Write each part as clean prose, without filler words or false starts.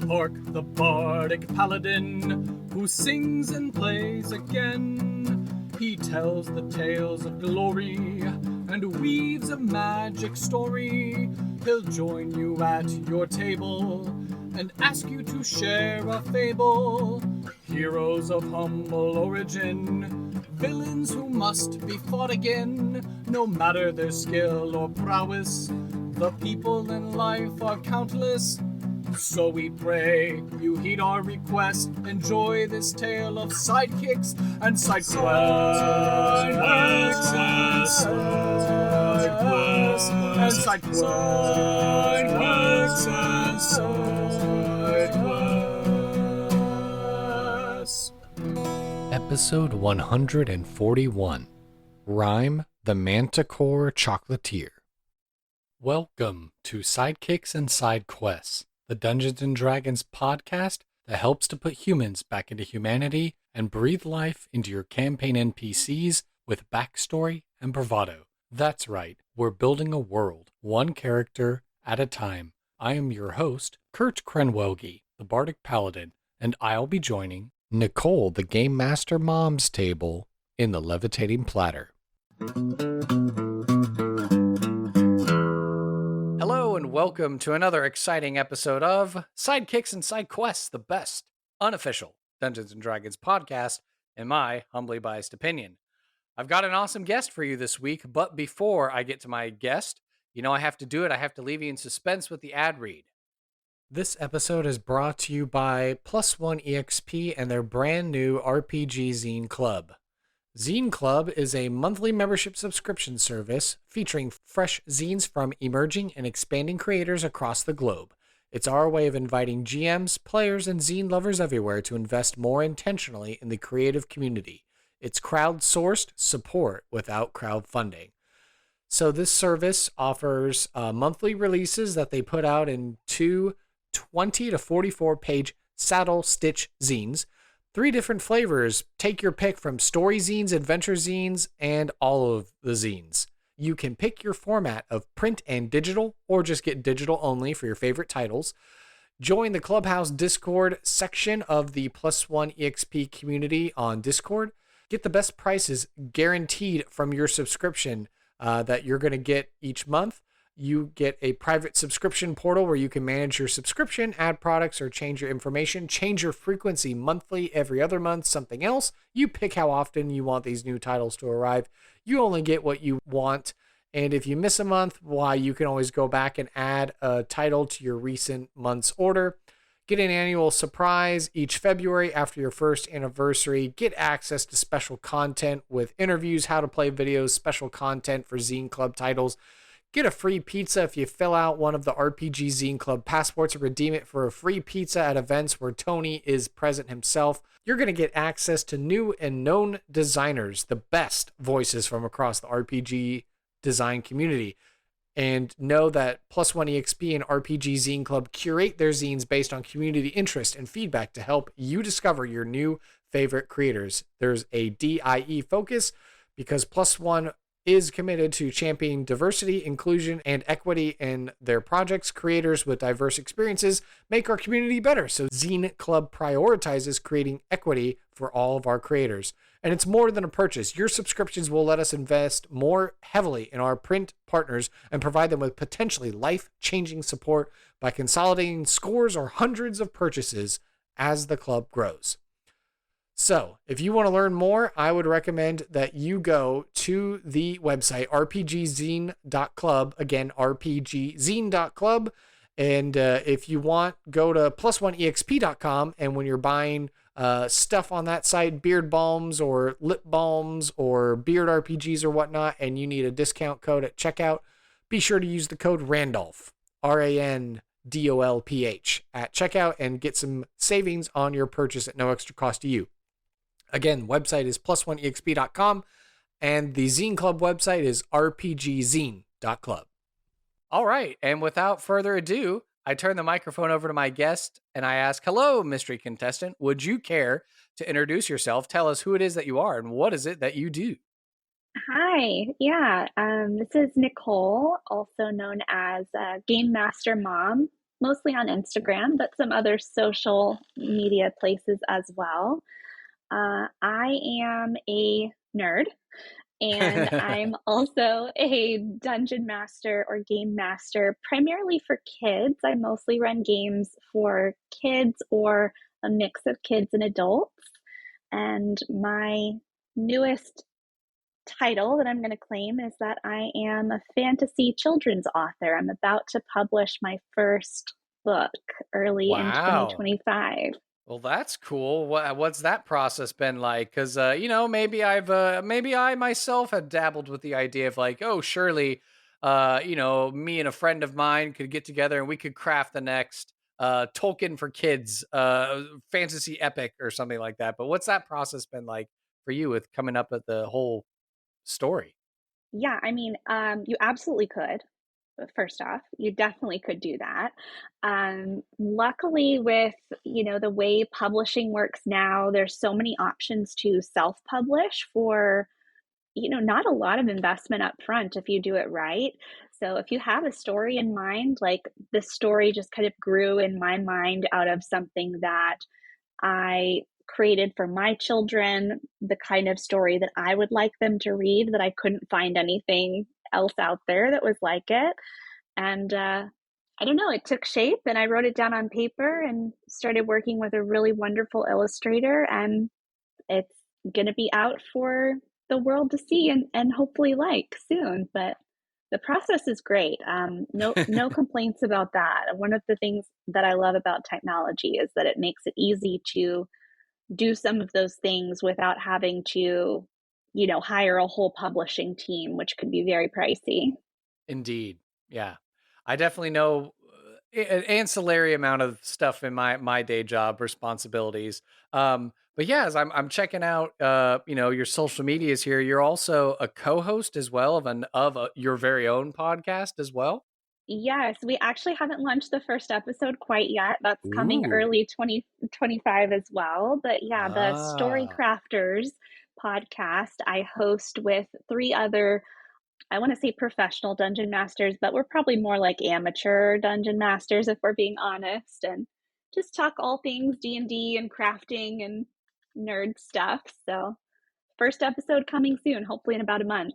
Orc the bardic paladin, who sings and plays again. He tells the tales of glory and weaves a magic story. He'll join you at your table and ask you to share a fable. Heroes of humble origin, villains who must be fought again. No matter their skill or prowess, the people in life are countless. So we pray you heed our request. Enjoy this tale of sidekicks and side quests. Episode 141, Rime the Manticore Chocolatier. Welcome to Sidekicks and Side Quests, the Dungeons & Dragons podcast that helps to put humans back into humanity and breathe life into your campaign NPCs with backstory and bravado. That's right, we're building a world, one character at a time. I am your host, Kurt Krenwelge, the Bardic Paladin, and I'll be joining Nicole the GameMasterMom's table in the Levitating Platter. Hello and welcome to another exciting episode of Sidekicks and Side Quests, the best unofficial Dungeons & Dragons podcast, in my humbly biased opinion. I've got an awesome guest for you this week, but before I get to my guest, I have to do it. I have to leave you in suspense with the ad read. This episode is brought to you by Plus One EXP and their brand new RPG Zine Club. Zine Club is a monthly membership subscription service featuring fresh zines from emerging and expanding creators across the globe. It's our way of inviting GMs, players, and zine lovers everywhere to invest more intentionally in the creative community. It's crowdsourced support without crowdfunding. So this service offers monthly releases that they put out in two 20 to 44 page saddle stitch zines, 3 different flavors. Take your pick from story zines, adventure zines, and all of the zines. You can pick your format of print and digital, or just get digital only for your favorite titles. Join the Clubhouse Discord section of the Plus One EXP community on Discord. Get the best prices guaranteed from your subscription that you're going to get each month. You get a private subscription portal where you can manage your subscription, add products, or change your information. Change your frequency monthly, every other month, something else. You pick how often you want these new titles to arrive. You only get what you want. And if you miss a month, you can always go back and add a title to your recent month's order. Get an annual surprise each February after your first anniversary. Get access to special content with interviews, how to play videos, special content for Zine Club titles. Get a free pizza if you fill out one of the RPG Zine Club passports or redeem it for a free pizza at events where Tony is present himself. You're going to get access to new and known designers, the best voices from across the RPG design community. And know that Plus One EXP and RPG Zine Club curate their zines based on community interest and feedback to help you discover your new favorite creators. There's a DIE focus because Plus One is committed to championing diversity, inclusion, and equity in their projects. Creators with diverse experiences make our community better. So Zine Club prioritizes creating equity for all of our creators. And it's more than a purchase. Your subscriptions will let us invest more heavily in our print partners and provide them with potentially life-changing support by consolidating scores or hundreds of purchases as the club grows. So, if you want to learn more, I would recommend that you go to the website rpgzine.club, again, rpgzine.club, and if you want, go to plus1exp.com, and when you're buying stuff on that site, beard balms or lip balms or beard RPGs or whatnot, and you need a discount code at checkout, be sure to use the code RANDOLPH, RANDOLPH, at checkout and get some savings on your purchase at no extra cost to you. Again, website is plus1exp.com, and the Zine Club website is rpgzine.club. All right, and without further ado, I turn the microphone over to my guest, and I ask, hello, mystery contestant, would you care to introduce yourself? Tell us who it is that you are, and what is it that you do? Hi, yeah, this is Nicole, also known as GameMasterMom, mostly on Instagram, but some other social media places as well. I am a nerd, and I'm also a dungeon master or game master, primarily for kids. I mostly run games for kids or a mix of kids and adults. And my newest title that I'm going to claim is that I am a fantasy children's author. I'm about to publish my first book early in Wow. 2025. Well, that's cool. What's that process been like? Because maybe maybe I myself had dabbled with the idea of like, oh, surely, me and a friend of mine could get together and we could craft the next Tolkien for kids, fantasy epic or something like that. But what's that process been like for you with coming up with the whole story? Yeah, I mean, you absolutely could. First off, you definitely could do that. Luckily, with the way publishing works now, there's so many options to self-publish for not a lot of investment up front if you do it right. So if you have a story in mind, like this story just kind of grew in my mind out of something that I created for my children, the kind of story that I would like them to read that I couldn't find anything else out there that was like it. And I don't know, it took shape and I wrote it down on paper and started working with a really wonderful illustrator. And it's gonna be out for the world to see and hopefully like soon, but the process is great. No complaints about that. One of the things that I love about technology is that it makes it easy to do some of those things without having to, hire a whole publishing team, which could be very pricey. Indeed. Yeah. I definitely know an ancillary amount of stuff in my day job responsibilities. But yeah, as I'm checking out your social medias here, you're also a co-host as well of your very own podcast as well. Yes, we actually haven't launched the first episode quite yet. That's coming Ooh. early 2025 as well. But yeah, the Story Ah. Crafters podcast I host with three other, I want to say professional dungeon masters, but we're probably more like amateur dungeon masters if we're being honest, and just talk all things D&D and crafting and nerd stuff. So, first episode coming soon, hopefully in about a month.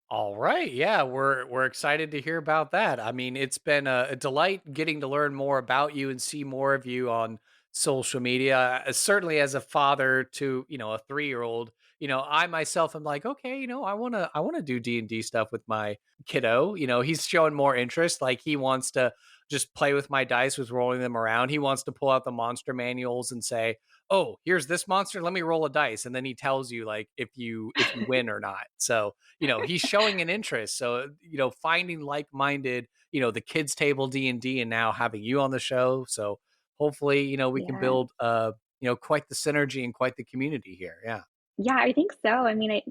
All right. Yeah, we're excited to hear about that. I mean, it's been a delight getting to learn more about you and see more of you on social media. Certainly as a father to, a 3-year-old, I myself am like, okay, I want to do D&D stuff with my kiddo. He's showing more interest, like he wants to just play with my dice with rolling them around. He wants to pull out the monster manuals and say, "Oh, here's this monster, let me roll a dice." And then he tells you like if you win or not. So, he's showing an interest. So, finding like-minded, the kids table D&D and now having you on the show. So hopefully, we can Yeah. build quite the synergy and quite the community here. Yeah. Yeah, I think so. I mean,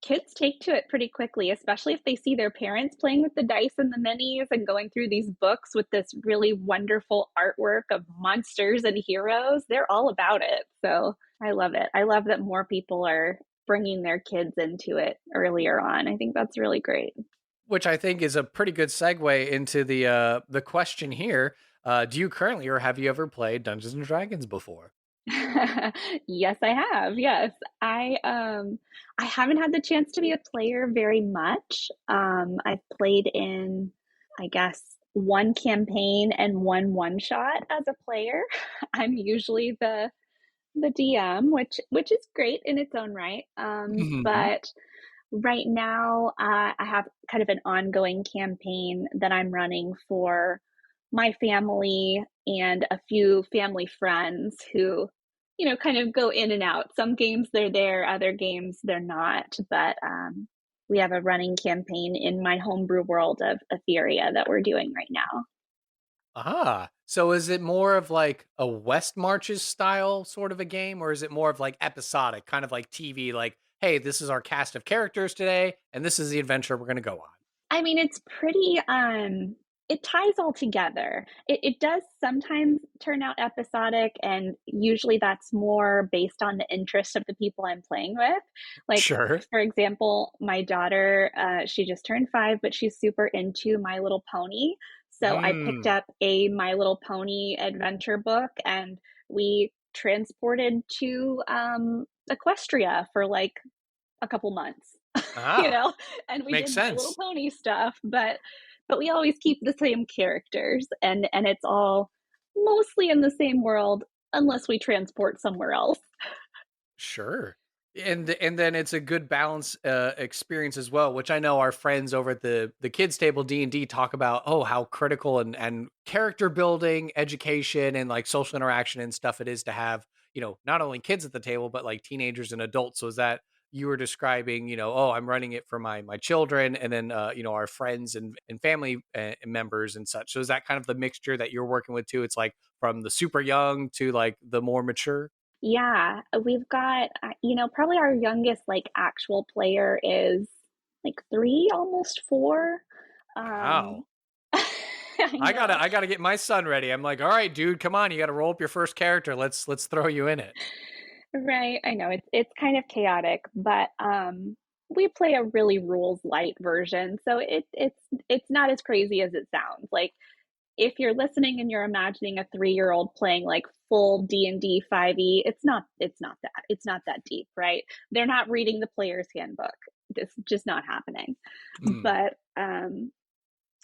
kids take to it pretty quickly, especially if they see their parents playing with the dice and the minis and going through these books with this really wonderful artwork of monsters and heroes. They're all about it. So I love it. I love that more people are bringing their kids into it earlier on. I think that's really great. Which I think is a pretty good segue into the question here. Do you currently or have you ever played Dungeons and Dragons before? Yes, I have. Yes. I haven't had the chance to be a player very much. I've played in, I guess, one campaign and one shot as a player. I'm usually the DM, which is great in its own right. Mhm. But right now, I have kind of an ongoing campaign that I'm running for my family and a few family friends who, kind of go in and out. Some games they're there, other games they're not. But we have a running campaign in my homebrew world of Etheria that we're doing right now. Ah, so is it more of like a West Marches style sort of a game, or is it more of like episodic, kind of like TV, like, hey, this is our cast of characters today, and this is the adventure we're gonna go on? I mean, it's pretty. it ties all together. It does sometimes turn out episodic, and usually that's more based on the interest of the people I'm playing with. Like, Sure. for example, my daughter, she just turned 5, but she's super into My Little Pony. So I picked Mm. up a My Little Pony adventure book, and we transported to Equestria for like a couple months, you Ah, know, and we makes did My Little sense. Pony stuff, but we always keep the same characters, and it's all mostly in the same world unless we transport somewhere else. Sure. And then it's a good balance experience as well, which I know our friends over at the kids table D&D talk about, oh, how critical and character building, education and like social interaction and stuff it is to have, not only kids at the table but like teenagers and adults. So is that you were describing, oh, I'm running it for my children and then our friends and family members and such. So is that kind of the mixture that you're working with too? It's like from the super young to like the more mature? Yeah, we've got, probably our youngest like actual player is like 3, almost 4. Wow. Um, I know. I gotta get my son ready. I'm like, all right, dude, come on. You gotta roll up your first character. Let's throw you in it. Right, I know it's kind of chaotic, but, we play a really rules light version, so it's not as crazy as it sounds. Like, if you're listening and you're imagining a 3-year-old playing, like, full D&D 5e, it's not that deep, right? They're not reading the player's handbook. It's just not happening. Mm. But,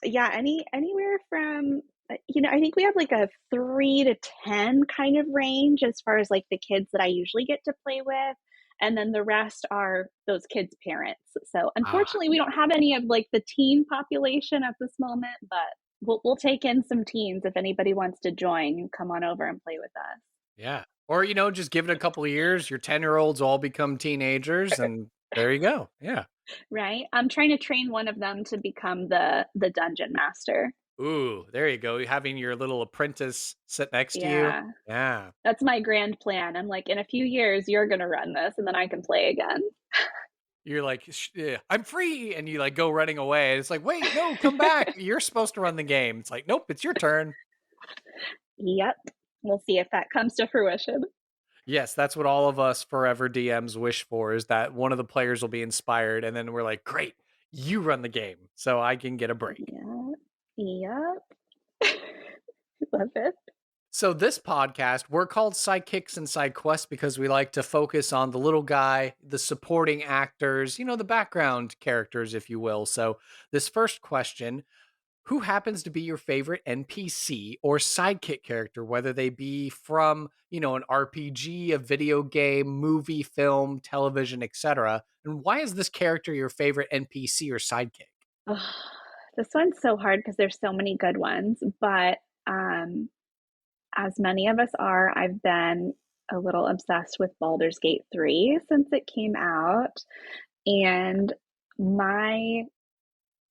yeah, anywhere from, I think we have like a 3 to 10 kind of range as far as like the kids that I usually get to play with. And then the rest are those kids' parents. So Ah, unfortunately, we don't have any of like the teen population at this moment, but we'll take in some teens if anybody wants to join and come on over and play with us. yeah. Or, just give it a couple of years. Your 10-year-olds all become teenagers, and there you go. Yeah. Right? I'm trying to train one of them to become the dungeon master. Ooh, there you go. Having your little apprentice sit next to you. Yeah. Yeah. That's my grand plan. I'm like, in a few years, you're going to run this and then I can play again. You're like, yeah, I'm free. And you like go running away. And it's like, wait, no, come back. You're supposed to run the game. It's like, nope, it's your turn. Yep. We'll see if that comes to fruition. Yes, that's what all of us forever DMs wish for is that one of the players will be inspired and then we're like, "Great, you run the game so I can get a break." Yeah. Yep. Love it. So this podcast, we're called Sidekicks and Side Quests because we like to focus on the little guy, the supporting actors, the background characters if you will. So this first question, who happens to be your favorite NPC or sidekick character, whether they be from, an RPG, a video game, movie, film, television, etc. And why is this character your favorite NPC or sidekick? Oh, this one's so hard because there's so many good ones, but as many of us are, I've been a little obsessed with Baldur's Gate 3 since it came out. And my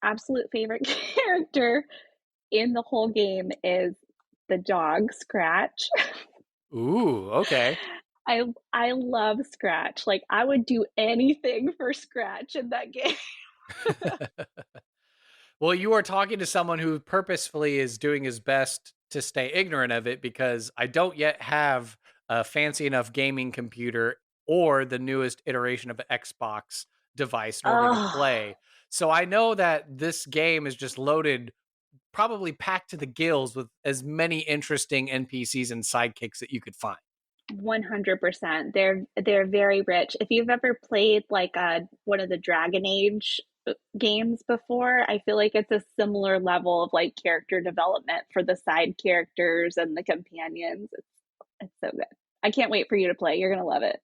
absolute favorite character in the whole game is the dog Scratch. Ooh, okay. I love Scratch. Like I would do anything for Scratch in that game. Well, you are talking to someone who purposefully is doing his best to stay ignorant of it because I don't yet have a fancy enough gaming computer or the newest iteration of an Xbox device in order to Oh, play. So I know that this game is just loaded, probably packed to the gills with as many interesting NPCs and sidekicks that you could find. 100%. They're very rich. If you've ever played like one of the Dragon Age games before, I feel like it's a similar level of like character development for the side characters and the companions. It's so good. I can't wait for you to play. You're gonna love it.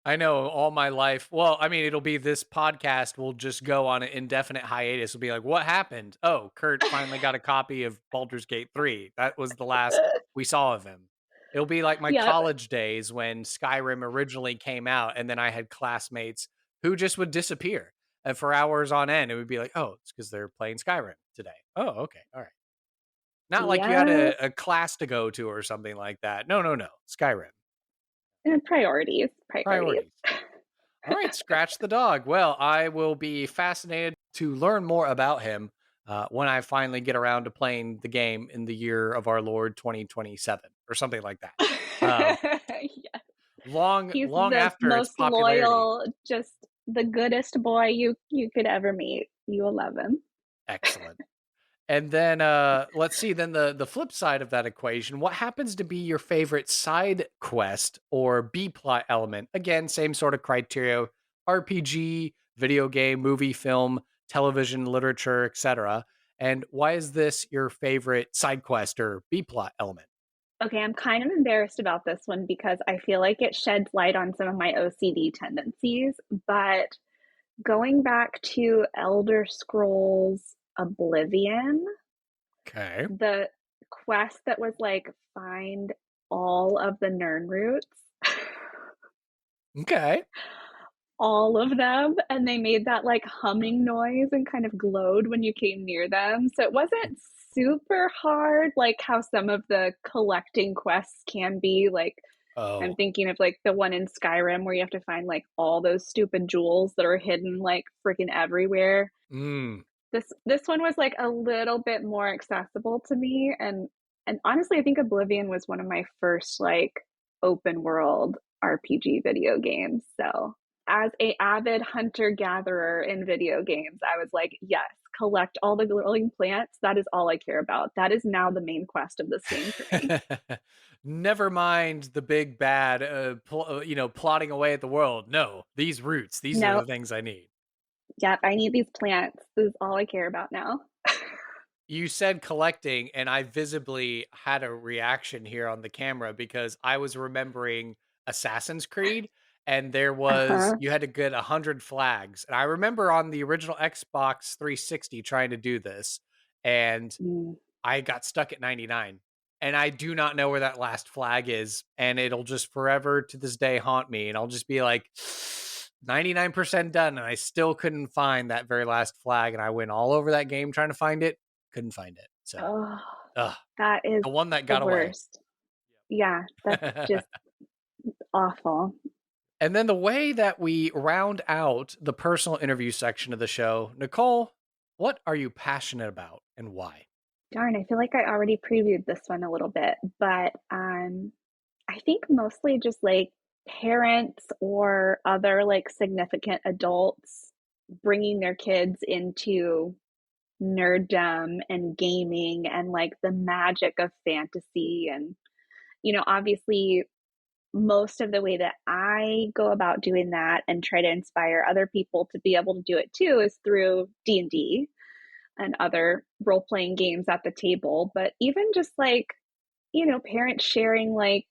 I know all my life. Well, I mean, it'll be this podcast will just go on an indefinite hiatus. It'll be like, what happened? Oh, Kurt finally got a copy of Baldur's Gate 3. That was the last we saw of him. It'll be like my Yep. college days when Skyrim originally came out, and then I had classmates who just would disappear. And for hours on end, it would be like, oh, it's because they're playing Skyrim today. Oh, okay. All right. Not like you had Yep. a class to go to or something like that. No, no, no. Skyrim. And priorities. Priorities. Priorities. All right, scratch the dog. Well, I will be fascinated to learn more about him. when I finally get around to playing the game in the year of our Lord 2027 or something like that. Um, Yeah. He's long the after its most popularity. loyal, just the goodest boy you could ever meet. You will love him. Excellent. And then let's see, then the flip side of that equation, what happens to be your favorite side quest or B plot element? Again, same sort of criteria, RPG, video game, movie, film, television, literature, etc. And why is this your favorite side quest or B plot element? Okay, I'm kind of embarrassed about this one because I feel like it sheds light on some of my OCD tendencies, but going back to Elder Scrolls Oblivion, Okay. the quest that was like find all of the Nern roots, Okay. all of them, and they made that like humming noise and kind of glowed when you came near them. So it wasn't super hard like how some of the collecting quests can be. Like I'm Oh. thinking of like the one in Skyrim where you have to find like all those stupid jewels that are hidden like freaking everywhere. Mm. This one was like a little bit more accessible to me, and honestly I think Oblivion was one of my first like open world RPG video games. So as a avid hunter gatherer in video games, I was like, yes, collect all the glowing plants. That is all I care about. That is now the main quest of this game for me. Never mind the big bad, plotting away at the world. No, these roots, these are No, the things I need. yep, I need these plants. This is all I care about now. You said collecting, and I visibly had a reaction here on the camera because I was remembering Assassin's Creed, and there was Uh-huh. you had to get 100 flags. And I remember on the original Xbox 360 trying to do this, and Mm. I got stuck at 99. And I do not know where that last flag is, and it'll just forever to this day haunt me. And I'll just be like 99% done, and I still couldn't find that very last flag. And I went all over that game trying to find it, couldn't find it. So, Oh, ugh, that is the one that the got away. worst. Yeah, that's just awful. And then the way that we round out the personal interview section of the show, Nicole, what are you passionate about and why? Darn, I feel like I already previewed this one a little bit, but I think mostly just like parents or other like significant adults bringing their kids into nerddom and gaming and like the magic of fantasy. And obviously most of the way that I go about doing that and try to inspire other people to be able to do it too is through D&D and other role-playing games at the table. But even just like parents sharing like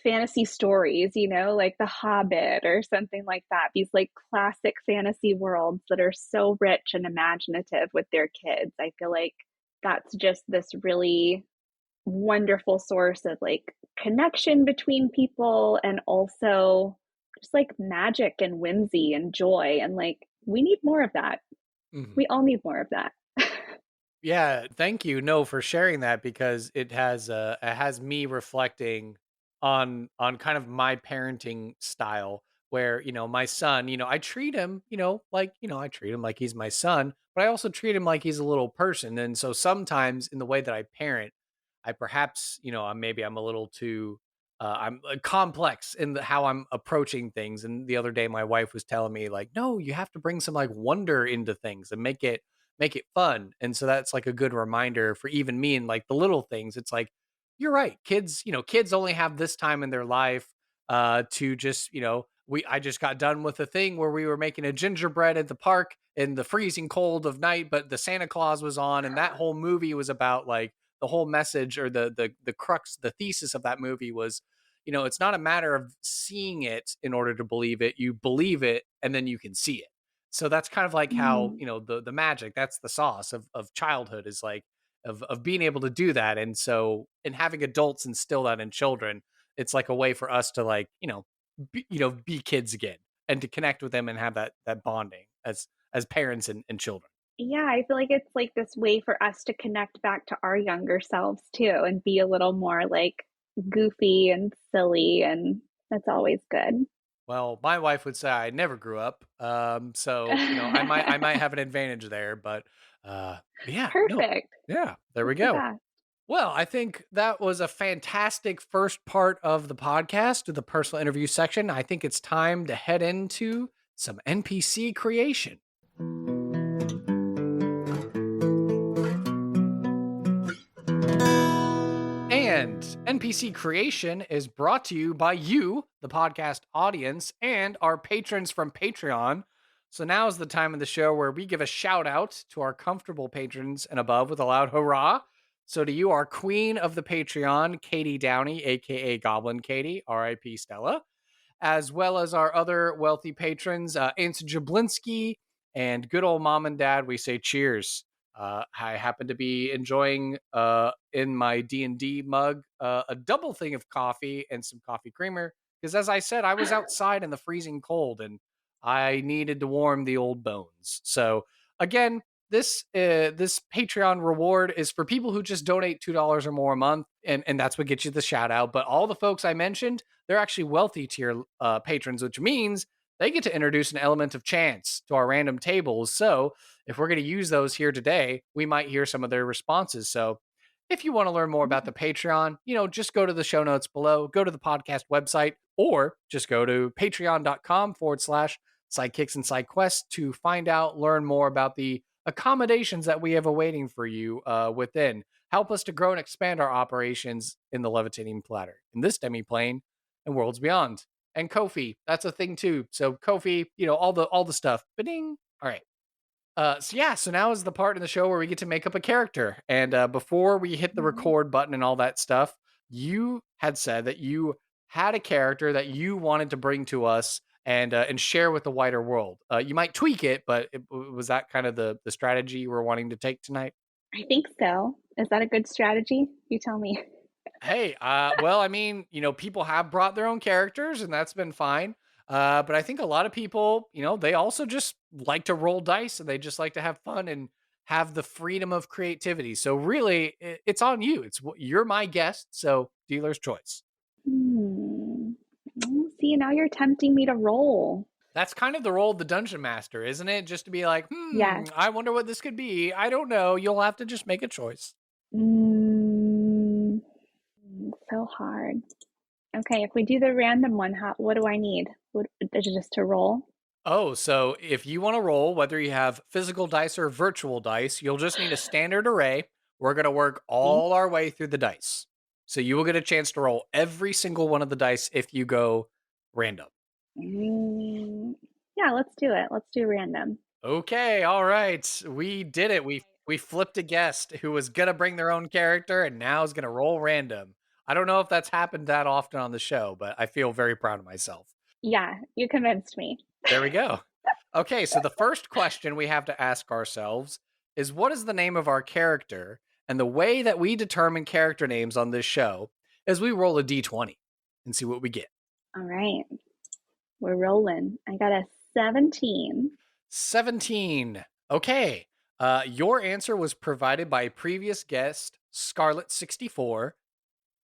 fantasy stories, like The Hobbit or something like that, these like classic fantasy worlds that are so rich and imaginative with their kids. I feel like that's just this really wonderful source of like connection between people, and also just like magic and whimsy and joy, and like we need more of that. Mhm. We all need more of that. Yeah, thank you. No, for sharing that because it has me reflecting on kind of my parenting style where, my son, I treat him, I treat him like he's my son, but I also treat him like he's a little person. And so sometimes in the way that I parent, I perhaps, maybe I'm a little too I'm complex in how I'm approaching things. And the other day my wife was telling me like, "No, you have to bring some like wonder into things and make it fun." And so that's like a good reminder for even me and like the little things. It's like, you're right. Kids only have this time in their life to just, I just got done with a thing where we were making a gingerbread at the park in the freezing cold of night, but the Santa Claus was on, and that whole movie was about like the whole message or the crux, the thesis of that movie was, it's not a matter of seeing it in order to believe it. You believe it and then you can see it. So that's kind of like how, Mm. the magic, that's the sauce of childhood is like of being able to do that. And so in having adults instill that in children, it's like a way for us to like, be kids again and to connect with them and have that bonding as parents and children. Yeah, I feel like it's like this way for us to connect back to our younger selves too and be a little more like goofy and silly, and that's always good. Well, my wife would say I never grew up. So, I might have an advantage there, but Yeah, no. Perfect. Yeah, there we That's the go. best. Well, I think that was a fantastic first part of the podcast to the personal interview section. I think it's time to head into some NPC creation. And NPC creation is brought to you by you, the podcast audience, and our patrons from Patreon. So now is the time of the show where we give a shout out to our comfortable patrons and above with a loud hurrah. So to you, our queen of the Patreon, Katie Downey, aka Goblin Katie, RIP Stella, as well as our other wealthy patrons, Aunt Jablinski and good old mom and dad. We say cheers. I happen to be enjoying in my D&D mug a double thing of coffee and some coffee creamer because, as I said, I was outside in the freezing cold and I needed to warm the old bones. So again, this Patreon reward is for people who just donate $2 or more a month, and that's what gets you the shout out. But all the folks I mentioned, they're actually wealthy tier patrons, which means they get to introduce an element of chance to our random tables. So if we're going to use those here today, we might hear some of their responses. So if you want to learn more about the Patreon, just go to the show notes below, go to the podcast website, or just go to patreon.com/sidekicks and side quests to find out, learn more about the accommodations that we have awaiting for you within. Help us to grow and expand our operations in the levitating platter, in this demi-plane, and worlds beyond. And Ko-fi, that's a thing too. So Ko-fi, all the stuff. Ba-ding. All right. So now is the part in the show where we get to make up a character. And before we hit the record button and all that stuff, you had said that you had a character that you wanted to bring to us and share with the wider world. You might tweak it, but was that kind of the strategy you were wanting to take tonight? I think so. Is that a good strategy? You tell me. Hey, well, I mean, people have brought their own characters, and that's been fine. But I think a lot of people, they also just like to roll dice and they just like to have fun and have the freedom of creativity. So really, it's on you. You're my guest, so dealer's choice. Hmm. See, now you're tempting me to roll. That's kind of the role of the dungeon master, isn't it? Just to be like, Yes. I wonder what this could be. I don't know. You'll have to just make a choice. Mm, so hard. Okay, if we do the random one, what do I need? Is it just to roll? Oh, so if you want to roll, whether you have physical dice or virtual dice, you'll just need a standard array. We're going to work all our way through the dice. So you will get a chance to roll every single one of the dice if you go random. Yeah, let's do it. Let's do random. Okay, all right. We did it. We flipped a guest who was going to bring their own character and now is going to roll random. I don't know if that's happened that often on the show, but I feel very proud of myself. Yeah, you convinced me. There we go. Okay, so the first question we have to ask ourselves is what is the name of our character? And the way that we determine character names on this show is we roll a d20 and see what we get. All right. We're rolling. I got a 17. 17. Okay. Your answer was provided by previous guest, Scarlet64.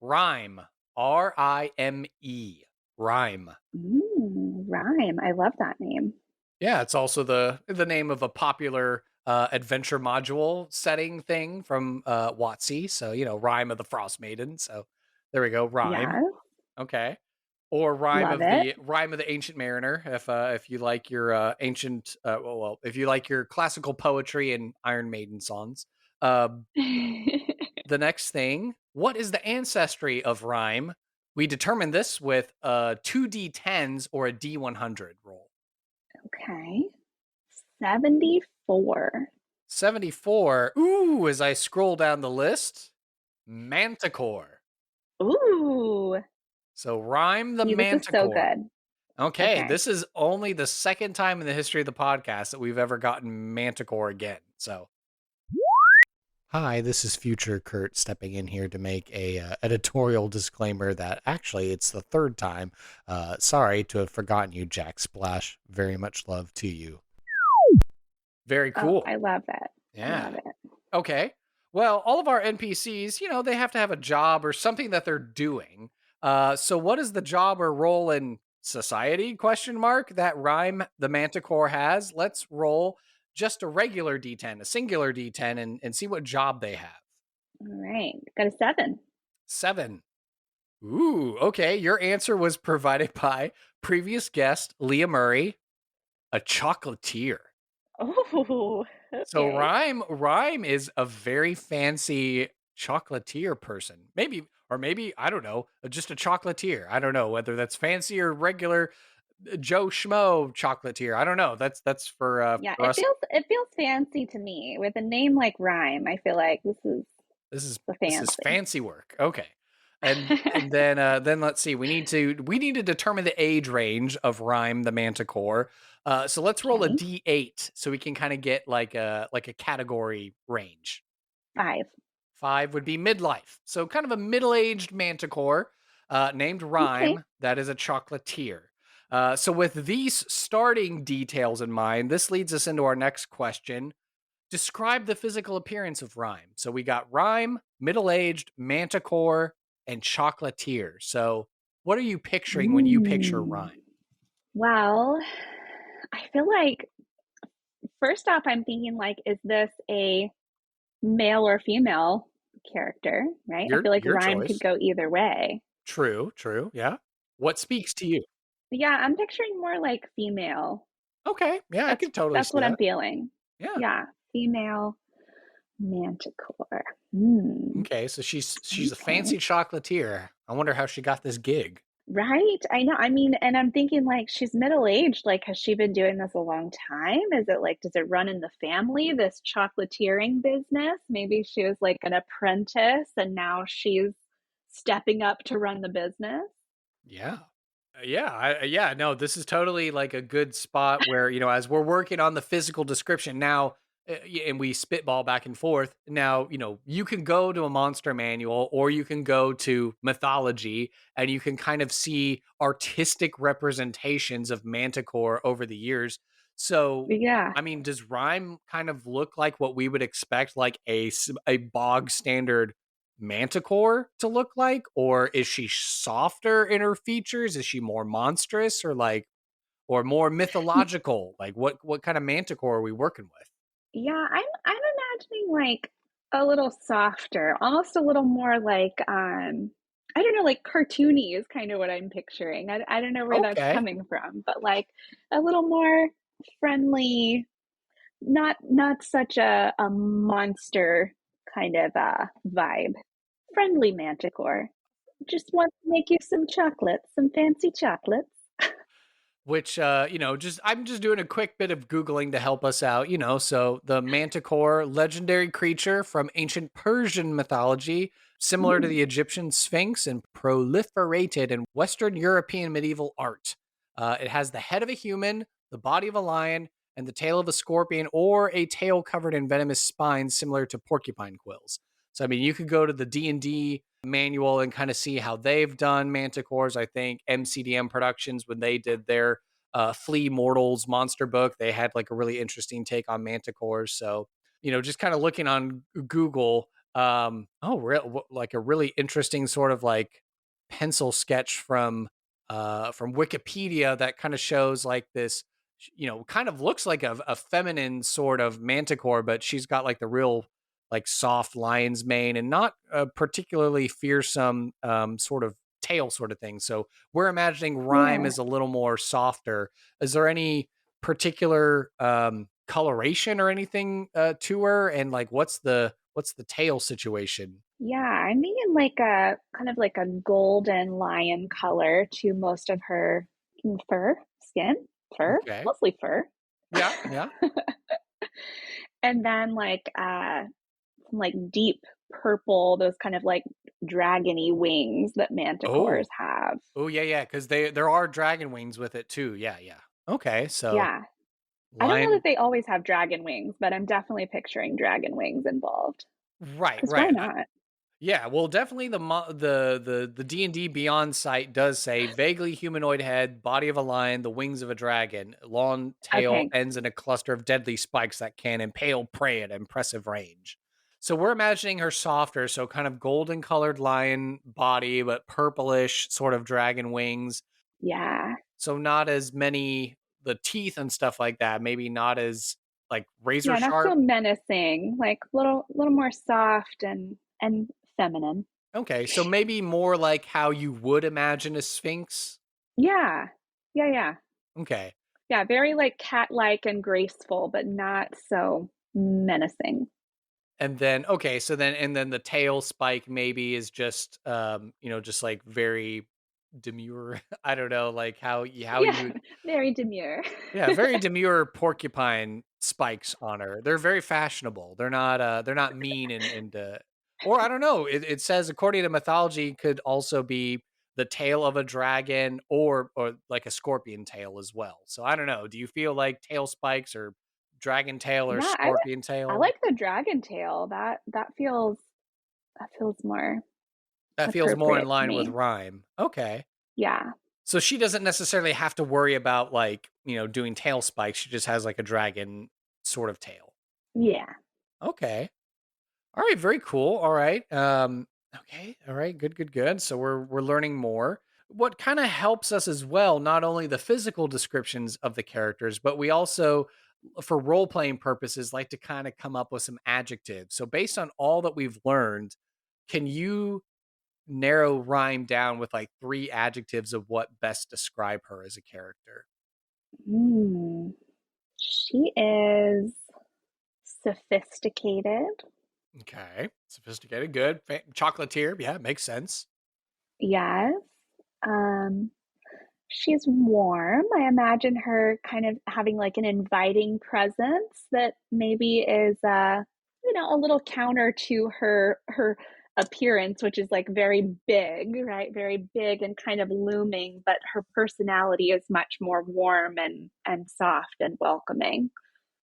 Rime. R-I-M-E. Rime. Rime. I love that name. Yeah, it's also the name of a popular adventure module setting thing from WotC. So, Rime of the Frost Maiden. So there we go. Rime. Yes. Okay. Or Love it. Rime of the Ancient Mariner, if you like your ancient, if you like your classical poetry and Iron Maiden songs. The next thing, what is the ancestry of Rime? We determine this with 2d10s or a d100 roll. Okay. 74. 74. Ooh, as I scroll down the list, Manticore. Ooh. So Rime the Manticore. This is so good. Okay, this is only the second time in the history of the podcast that we've ever gotten Manticore again. So, hi, this is future Kurt stepping in here to make a editorial disclaimer that actually it's the third time. Sorry to have forgotten you, Jack Splash. Very much love to you. Very cool. Oh, I love it. Yeah. I love it. Okay. Well, all of our NPCs, they have to have a job or something that they're doing. So what is the job or role in society, ? That Rime the Manticore has? Let's roll just a regular D10, a singular D10, and see what job they have. All right. Got a 7. 7. Ooh, okay. Your answer was provided by previous guest Leah Murray, a chocolatier. Oh, So okay. Rime is a very fancy chocolatier person. Maybe I don't know, just a chocolatier. I don't know whether that's fancy or regular Joe Schmo chocolatier. I don't know. That's Yeah, for us. it feels fancy to me. With a name like Rhyme, I feel like this is the This is fancy. fancy work. Okay. And then let's see. We need to determine the age range of Rime the Manticore. So let's roll a Okay. D8 so we can kind of get like a category range. 5. 5 would be midlife. So kind of a middle-aged manticore named Okay. Rime that is a chocolatier. So with these starting details in mind, this leads us into our next question. Describe the physical appearance of Rime. So we got Rime, middle-aged, manticore, and chocolatier. So what are you picturing when you picture Mm. Rime? Well, I feel like first off, I'm thinking like, is this a male or female character, right? I feel like Your Rhyme could choice. go either way. True, true. Yeah. What speaks to you? But yeah, I'm picturing more like female. Okay. Yeah, I could totally That's see what I'm that. feeling. Yeah. Yeah, female manticore. Hmm. Okay, so she's a Okay. fancy chocolatier. I wonder how she got this gig. Right? I know. I mean, and I'm thinking like she's middle-aged. Like, has she been doing this a long time? Is it like, does it run in the family, this chocolatiering business? Maybe she was like an apprentice and now she's stepping up to run the business. Yeah. Yeah, no, this is totally like a good spot where, as we're working on the physical description now, and we spitball back and forth. Now, you can go to a monster manual or you can go to mythology and you can kind of see artistic representations of Manticore over the years. So, Yeah. I mean, does Rhyme kind of look like what we would expect, like a bog standard Manticore to look like, or is she softer in her features? Is she more monstrous, or more mythological? Like what kind of Manticore are we working with? Yeah, I'm imagining like a little softer, almost a little more like I don't know, like cartoony is kind of what I'm picturing. I don't know where that's Okay. coming from, but like a little more friendly, not such a monster kind of vibe. Friendly manticore. Just want to make you some chocolates, some fancy chocolates. Which just I'm just doing a quick bit of googling to help us out. So the Manticore, legendary creature from ancient Persian mythology, similar to Mm, the Egyptian Sphinx and proliferated in Western European medieval art. It has the head of a human, the body of a lion, and the tail of a scorpion, or a tail covered in venomous spines similar to porcupine quills. So I mean, you could go to the D&D manual and kind of see how they've done manticores. I think MCDM Productions, when they did their Flea Mortals monster book, they had like a really interesting take on manticores. So, just kind of looking on Google, like a really interesting sort of like pencil sketch from Wikipedia that kind of shows like this, kind of looks like a feminine sort of manticore, but she's got like the real like soft lion's mane and not a particularly fearsome sort of tail sort of thing. So we're imagining Rhyme yeah. is a little more softer. Is there any particular coloration or anything to her? And like, what's the tail situation? Yeah, I'm thinking like a kind of like a golden lion color to most of her fur, skin, fur, Okay. mostly fur. Yeah. Yeah. And then like some like deep purple, those kind of like dragony wings that manticores Oh. have. Oh yeah, yeah. Because there are dragon wings with it too. Yeah, yeah. Okay, so Yeah. I don't know that lion. they always have dragon wings, but I'm definitely picturing dragon wings involved. Right, Because why right. not? Yeah, well, definitely the D&D Beyond site does say vaguely humanoid head, body of a lion, the wings of a dragon, long tail Okay. ends in a cluster of deadly spikes that can impale prey at impressive range. So we're imagining her softer, so kind of golden colored lion body, but purplish sort of dragon wings. Yeah. So not as many the teeth and stuff like that. Maybe not as like razor Yeah, not so sharp? menacing, like little more soft and feminine. Okay, so maybe more like how you would imagine a sphinx. Yeah. Yeah, yeah. Okay. Yeah, very, like, cat-like and graceful, but not so menacing. And then okay, so then and then the tail spike maybe is just just like very demure. I don't know, like how Yeah, you would very demure. yeah, very demure porcupine spikes on her. They're very fashionable. They're not mean and or I don't know. It says according to mythology could also be the tail of a dragon or like a scorpion tail as well. So I don't know. Do you feel like tail spikes or dragon tail or Yeah, scorpion I tail? like the dragon tail, that feels more That feels more in appropriate to line with me. rhyme. Okay. Yeah. So she doesn't necessarily have to worry about like, doing tail spikes. She just has like a dragon sort of tail. Yeah. Okay. All right, very cool. All right. Okay. All right. Good, good, good. So we're learning more. What kind of helps us as well, not only the physical descriptions of the characters, but we also for role-playing purposes like to kind of come up with some adjectives. So based on all that we've learned, can you narrow Rhyme down with like 3 adjectives of what best describe her as a character? Mm. She is sophisticated. Okay. Sophisticated, good. Chocolatier, yeah, makes sense. Yes. Um, she's warm. I imagine her kind of having like an inviting presence that maybe is a little counter to her appearance, which is like very big, right? Very big and kind of looming, but her personality is much more warm and soft and welcoming.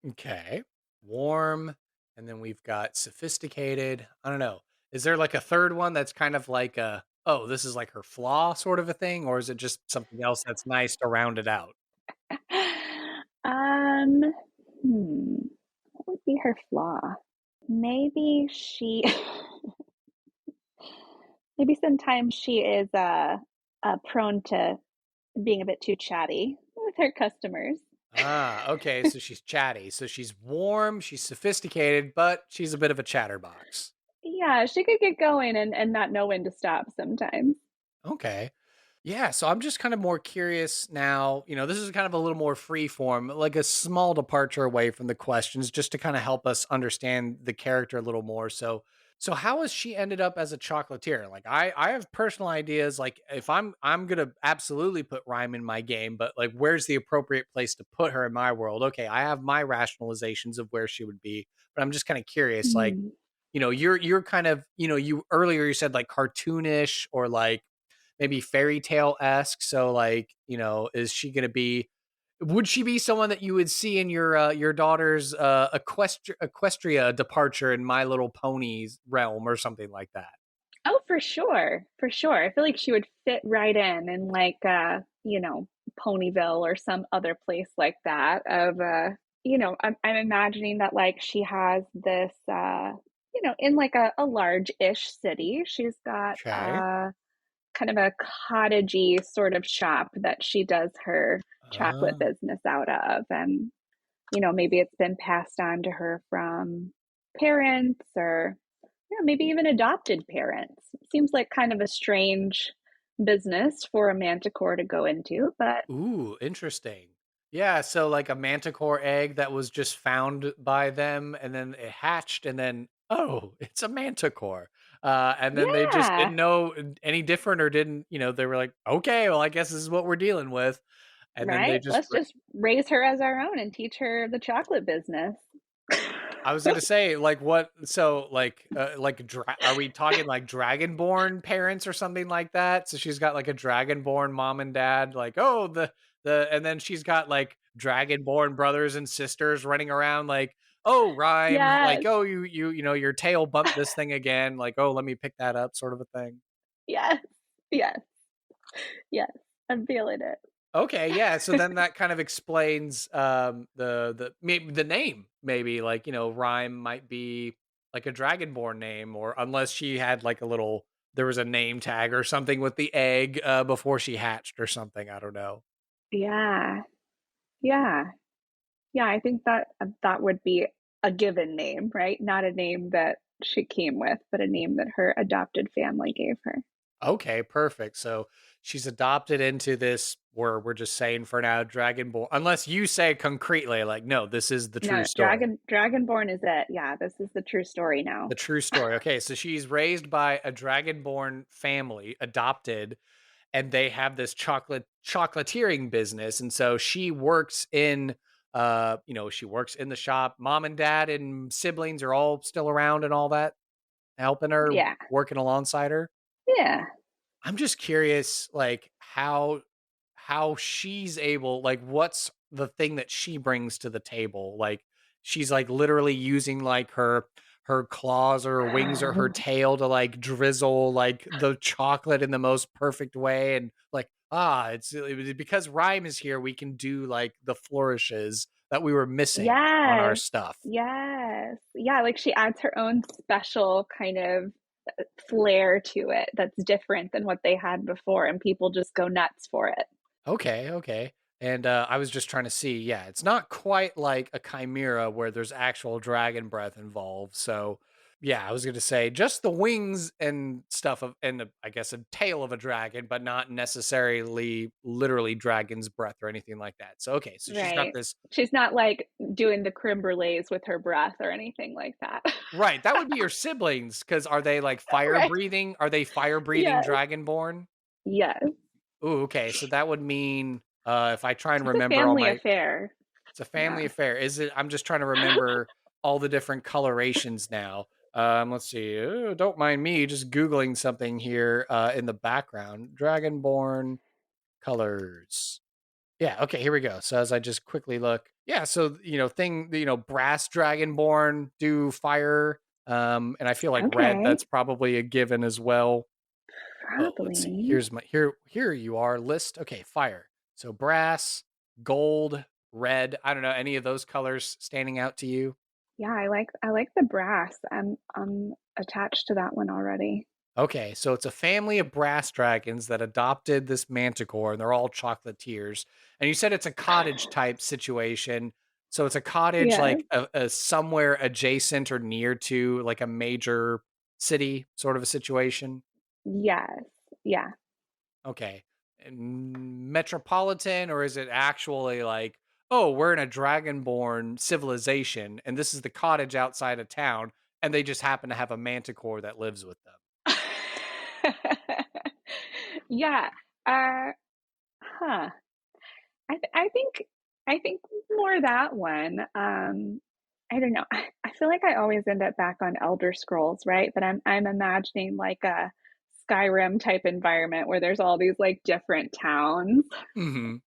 Okay. Warm, and then we've got sophisticated. I don't know. Is there like a third one that's kind of like a, oh, this is like her flaw sort of a thing, or is it just something else that's nice to round it out? Um, what would be her flaw? Maybe she maybe sometimes she is prone to being a bit too chatty with her customers. Ah, okay. So she's chatty. So she's warm, she's sophisticated, but she's a bit of a chatterbox. Yeah, she could get going and not know when to stop sometimes. Okay. Yeah, so I'm just kind of more curious now. This is kind of a little more free form, like a small departure away from the questions, just to kind of help us understand the character a little more. So how has she ended up as a chocolatier? Like I have personal ideas. Like if I'm gonna absolutely put Rhyme in my game, but like where's the appropriate place to put her in my world? Okay, I have my rationalizations of where she would be, but I'm just kind of curious. Like Mm. you're kind of you earlier you said like cartoonish or like maybe fairy tale esque. So like, is she going to be? Would she be someone that you would see in your daughter's Equestria departure in My Little Pony's realm or something like that? Oh, for sure. For sure. I feel like she would fit right in like Ponyville or some other place like that of I'm imagining that like she has this in like a large-ish city. She's got Okay. kind of a cottagey sort of shop that she does her chocolate Uh, business out of. And, maybe it's been passed on to her from parents or maybe even adopted parents. Seems like kind of a strange business for a manticore to go into, but ooh, interesting. Yeah, so like a manticore egg that was just found by them and then it hatched and then oh, it's a manticore. And then they just yeah, didn't know any different or didn't, they were like, okay, well, I guess this is what we're dealing with. And then they right? just Let's just raise her as our own and teach her the chocolate business. I was gonna say, like, what? So, are we talking like dragonborn parents or something like that? So she's got like a dragonborn mom and dad, like, oh, and then she's got like dragonborn brothers and sisters running around, like, oh, rhyme, like, Yes, oh, your tail bumped this thing again, like, oh, let me pick that up, sort of a thing. yes, yes, yes. I'm feeling it. Okay, yeah. So then that kind of explains the maybe the name. Maybe like Rhyme might be like a dragonborn name, or unless she had like a little there was a name tag or something with the egg before she hatched or something. I don't know. Yeah, yeah. Yeah, I think that that would be a given name, right? Not a name that she came with, but a name that her adopted family gave her. Okay, perfect. So she's adopted into this, where we're just saying for now, Dragonborn, unless you say concretely, like, no, this is the true No, story. Dragonborn is it. Yeah, this is the true story now. The true story. Okay, so she's raised by a Dragonborn family, adopted, and they have this chocolatiering business. And so she works in she works in the shop. Mom and dad and siblings are all still around and all that, helping her, Yeah. working alongside her. Yeah. I'm just curious, like how she's able, like, what's the thing that she brings to the table? Like, she's like literally using like her claws or her wings or her tail to like drizzle like the chocolate in the most perfect way, and like, because Rhyme is here, we can do like the flourishes that we were missing on our Yes. stuff. Yes. Yeah, like she adds her own special kind of flair to it that's different than what they had before, and people just go nuts for it. Okay, okay. And I was just trying to see, yeah, it's not quite like a chimera where there's actual dragon breath involved. So, yeah, I was going to say just the wings and stuff of, and I guess a tail of a dragon, but not necessarily literally dragon's breath or anything like that. So, okay, so she's got Right. this. She's not like doing the creme brulees with her breath or anything like that. Right, that would be your siblings, because are they like fire Right. breathing? Are they fire breathing Yes. dragonborn? Yes. Ooh, okay, so that would mean, if I try and It's a remember all family my. affair. It's a Yeah. family affair. Is it? I'm just trying to remember all the different colorations now. Let's see. Don't mind me just Googling something here in the background. Dragonborn colors. Yeah, okay, here we go. So as I just quickly look. Yeah, so brass dragonborn do fire. And I feel like red, Okay. that's probably a given as well. Oh, let's see. Probably. Here's my here you are list. Okay, fire. So brass, gold, red. I don't know any of those colors standing out to you. Yeah, I like the brass. I'm attached to that one already. Okay, so it's a family of brass dragons that adopted this manticore, and they're all chocolatiers. And you said it's a cottage type situation. So it's a cottage Yeah. like a somewhere adjacent or near to like a major city sort of a situation. Yes. Yeah. Okay. And metropolitan, or is it actually like, oh, we're in a dragonborn civilization and this is the cottage outside of town and they just happen to have a manticore that lives with them? Yeah. Uh, huh. I think more that one. I don't know. I feel like I always end up back on Elder Scrolls, right? But I'm imagining like a Skyrim type environment where there's all these like different towns. Mhm.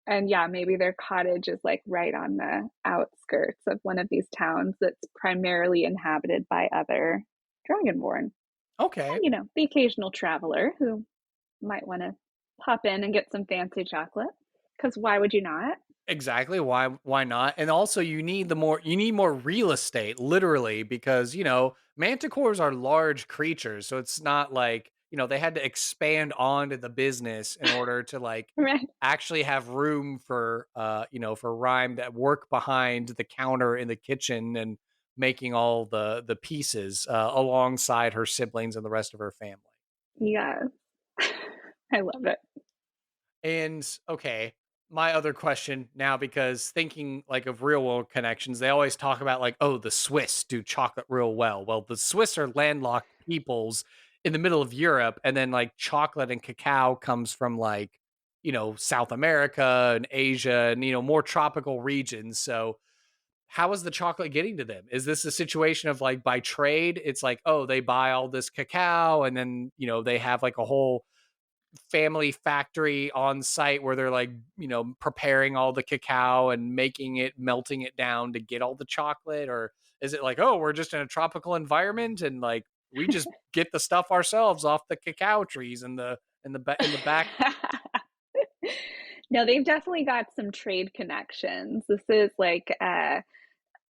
And yeah, maybe their cottage is like right on the outskirts of one of these towns that's primarily inhabited by other Dragonborn. And, Okay. the occasional traveler who might want to pop in and get some fancy chocolate. Because why would you not? Exactly. Why not? And also you need more real estate, literally, because manticores are large creatures. So it's not like, they had to expand onto the business in order to like Right. actually have room for for Rhyme that work behind the counter in the kitchen and making all the pieces alongside her siblings and the rest of her family. Yeah. I love it. And okay, my other question now, because thinking like of real world connections, they always talk about like, oh, the Swiss do chocolate real well. Well, the Swiss are landlocked peoples in the middle of Europe, and then like chocolate and cacao comes from like, South America and Asia and more tropical regions. So how is the chocolate getting to them? Is this a situation of like by trade? It's like, oh, they buy all this cacao and then, they have like a whole family factory on site where they're like, preparing all the cacao and making it, melting it down to get all the chocolate? Or is it like, oh, we're just in a tropical environment and like we just get the stuff ourselves off the cacao trees in the back? No, they've definitely got some trade connections. This is like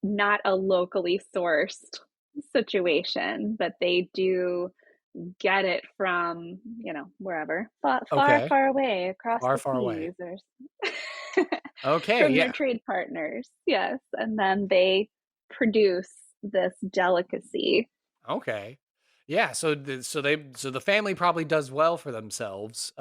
not a locally sourced situation, but they do get it from, wherever, far, far, Okay. far away across Far, the far away. seas or Okay, from their yeah. trade partners. Yes, and then they produce this delicacy. Okay. Yeah, so the family probably does well for themselves,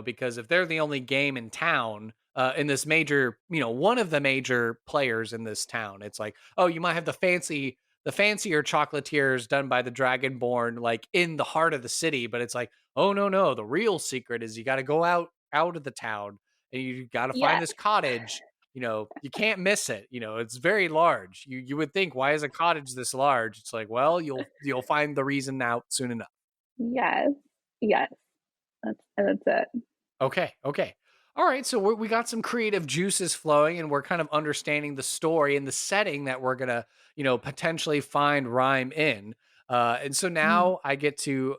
because if they're the only game in town, in this major, one of the major players in this town, it's like, oh, you might have the fancier chocolatiers done by the Dragonborn, like in the heart of the city, but it's like, oh no, the real secret is you got to go out of the town and you got to find Yeah, this cottage. You can't miss it. It's very large. You would think, why is a cottage this large? It's like, well, you'll find the reason out soon enough. yes, yes, that's it. Okay. All right, so we got some creative juices flowing, and we're kind of understanding the story and the setting that we're gonna, potentially find Rhyme in. And so Mm. now I get to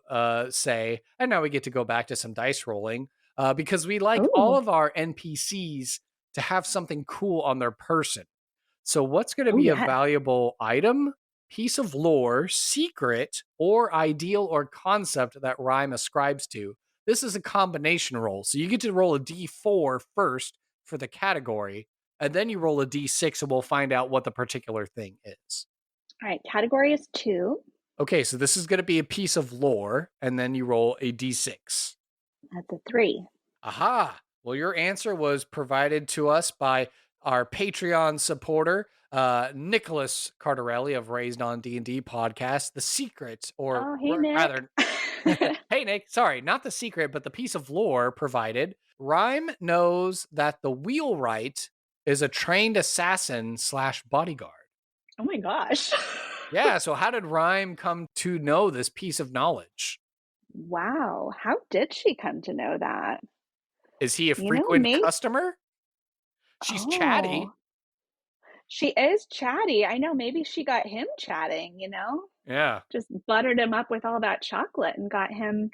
say, and now we get to go back to some dice rolling, because we like all Oh, of our NPCs to have something cool on their person. So, what's going to oh be a yes. valuable item, piece of lore, secret, or ideal or concept that Rhyme ascribes to? This is a combination roll. So, you get to roll a d4 first for the category, and then you roll a d6, and we'll find out what the particular thing is. All right, category is 2. Okay, so this is going to be a piece of lore, and then you roll a d6. That's a 3. Aha. Well, your answer was provided to us by our Patreon supporter, Nicholas Cardarelli of Raised on D&D podcast, The Secret, or Oh, hey, Nick. rather, hey, Nick, sorry, not The Secret, but the piece of lore provided. Rhyme knows that the wheelwright is a trained assassin slash bodyguard. Oh my gosh. Yeah, so how did Rhyme come to know this piece of knowledge? Wow, how did she come to know that? Is he a You know, frequent maybe. customer? She's chatty. Oh, she is chatty. I know, maybe she got him chatting, Yeah. just buttered him up with all that chocolate and got him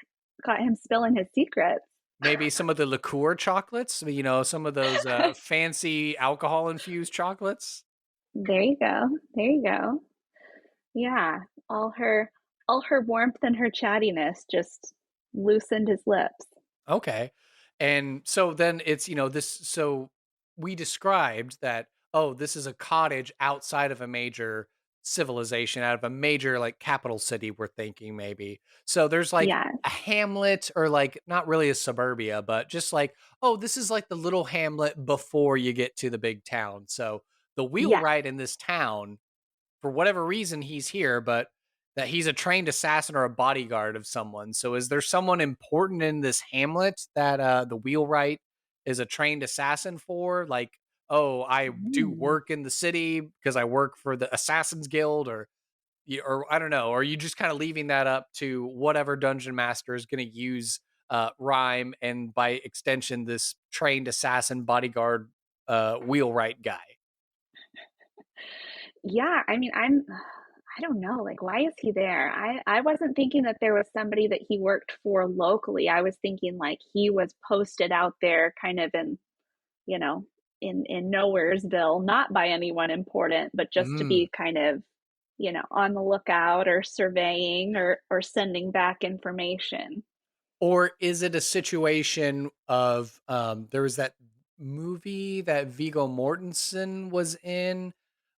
spilling his secrets. Maybe some of the liqueur chocolates, some of those fancy alcohol infused chocolates. There you go. There you go. Yeah, all her warmth and her chattiness just loosened his lips. Okay. And so then it's, so we described that, oh, this is a cottage outside of a major civilization, out of a major like capital city, we're thinking maybe. So there's like Yes. a hamlet or like not really a suburbia, but just like, oh, this is like the little hamlet before you get to the big town. So the Yes. wheelwright in this town, for whatever reason he's here, but that he's a trained assassin or a bodyguard of someone. So is there someone important in this hamlet that the wheelwright is a trained assassin for? Like, oh, I do Mm. work in the city because I work for the Assassins Guild, or I don't know. Or are you just kind of leaving that up to whatever dungeon master is going to use Rhyme and by extension this trained assassin bodyguard wheelwright guy? Yeah, I mean, I don't know, like, why is he there? I wasn't thinking that there was somebody that he worked for locally. I was thinking like he was posted out there kind of in, you know, in Nowheresville, not by anyone important, but just to Mm. be kind of, on the lookout or surveying or sending back information. Or is it a situation of there was that movie that Viggo Mortensen was in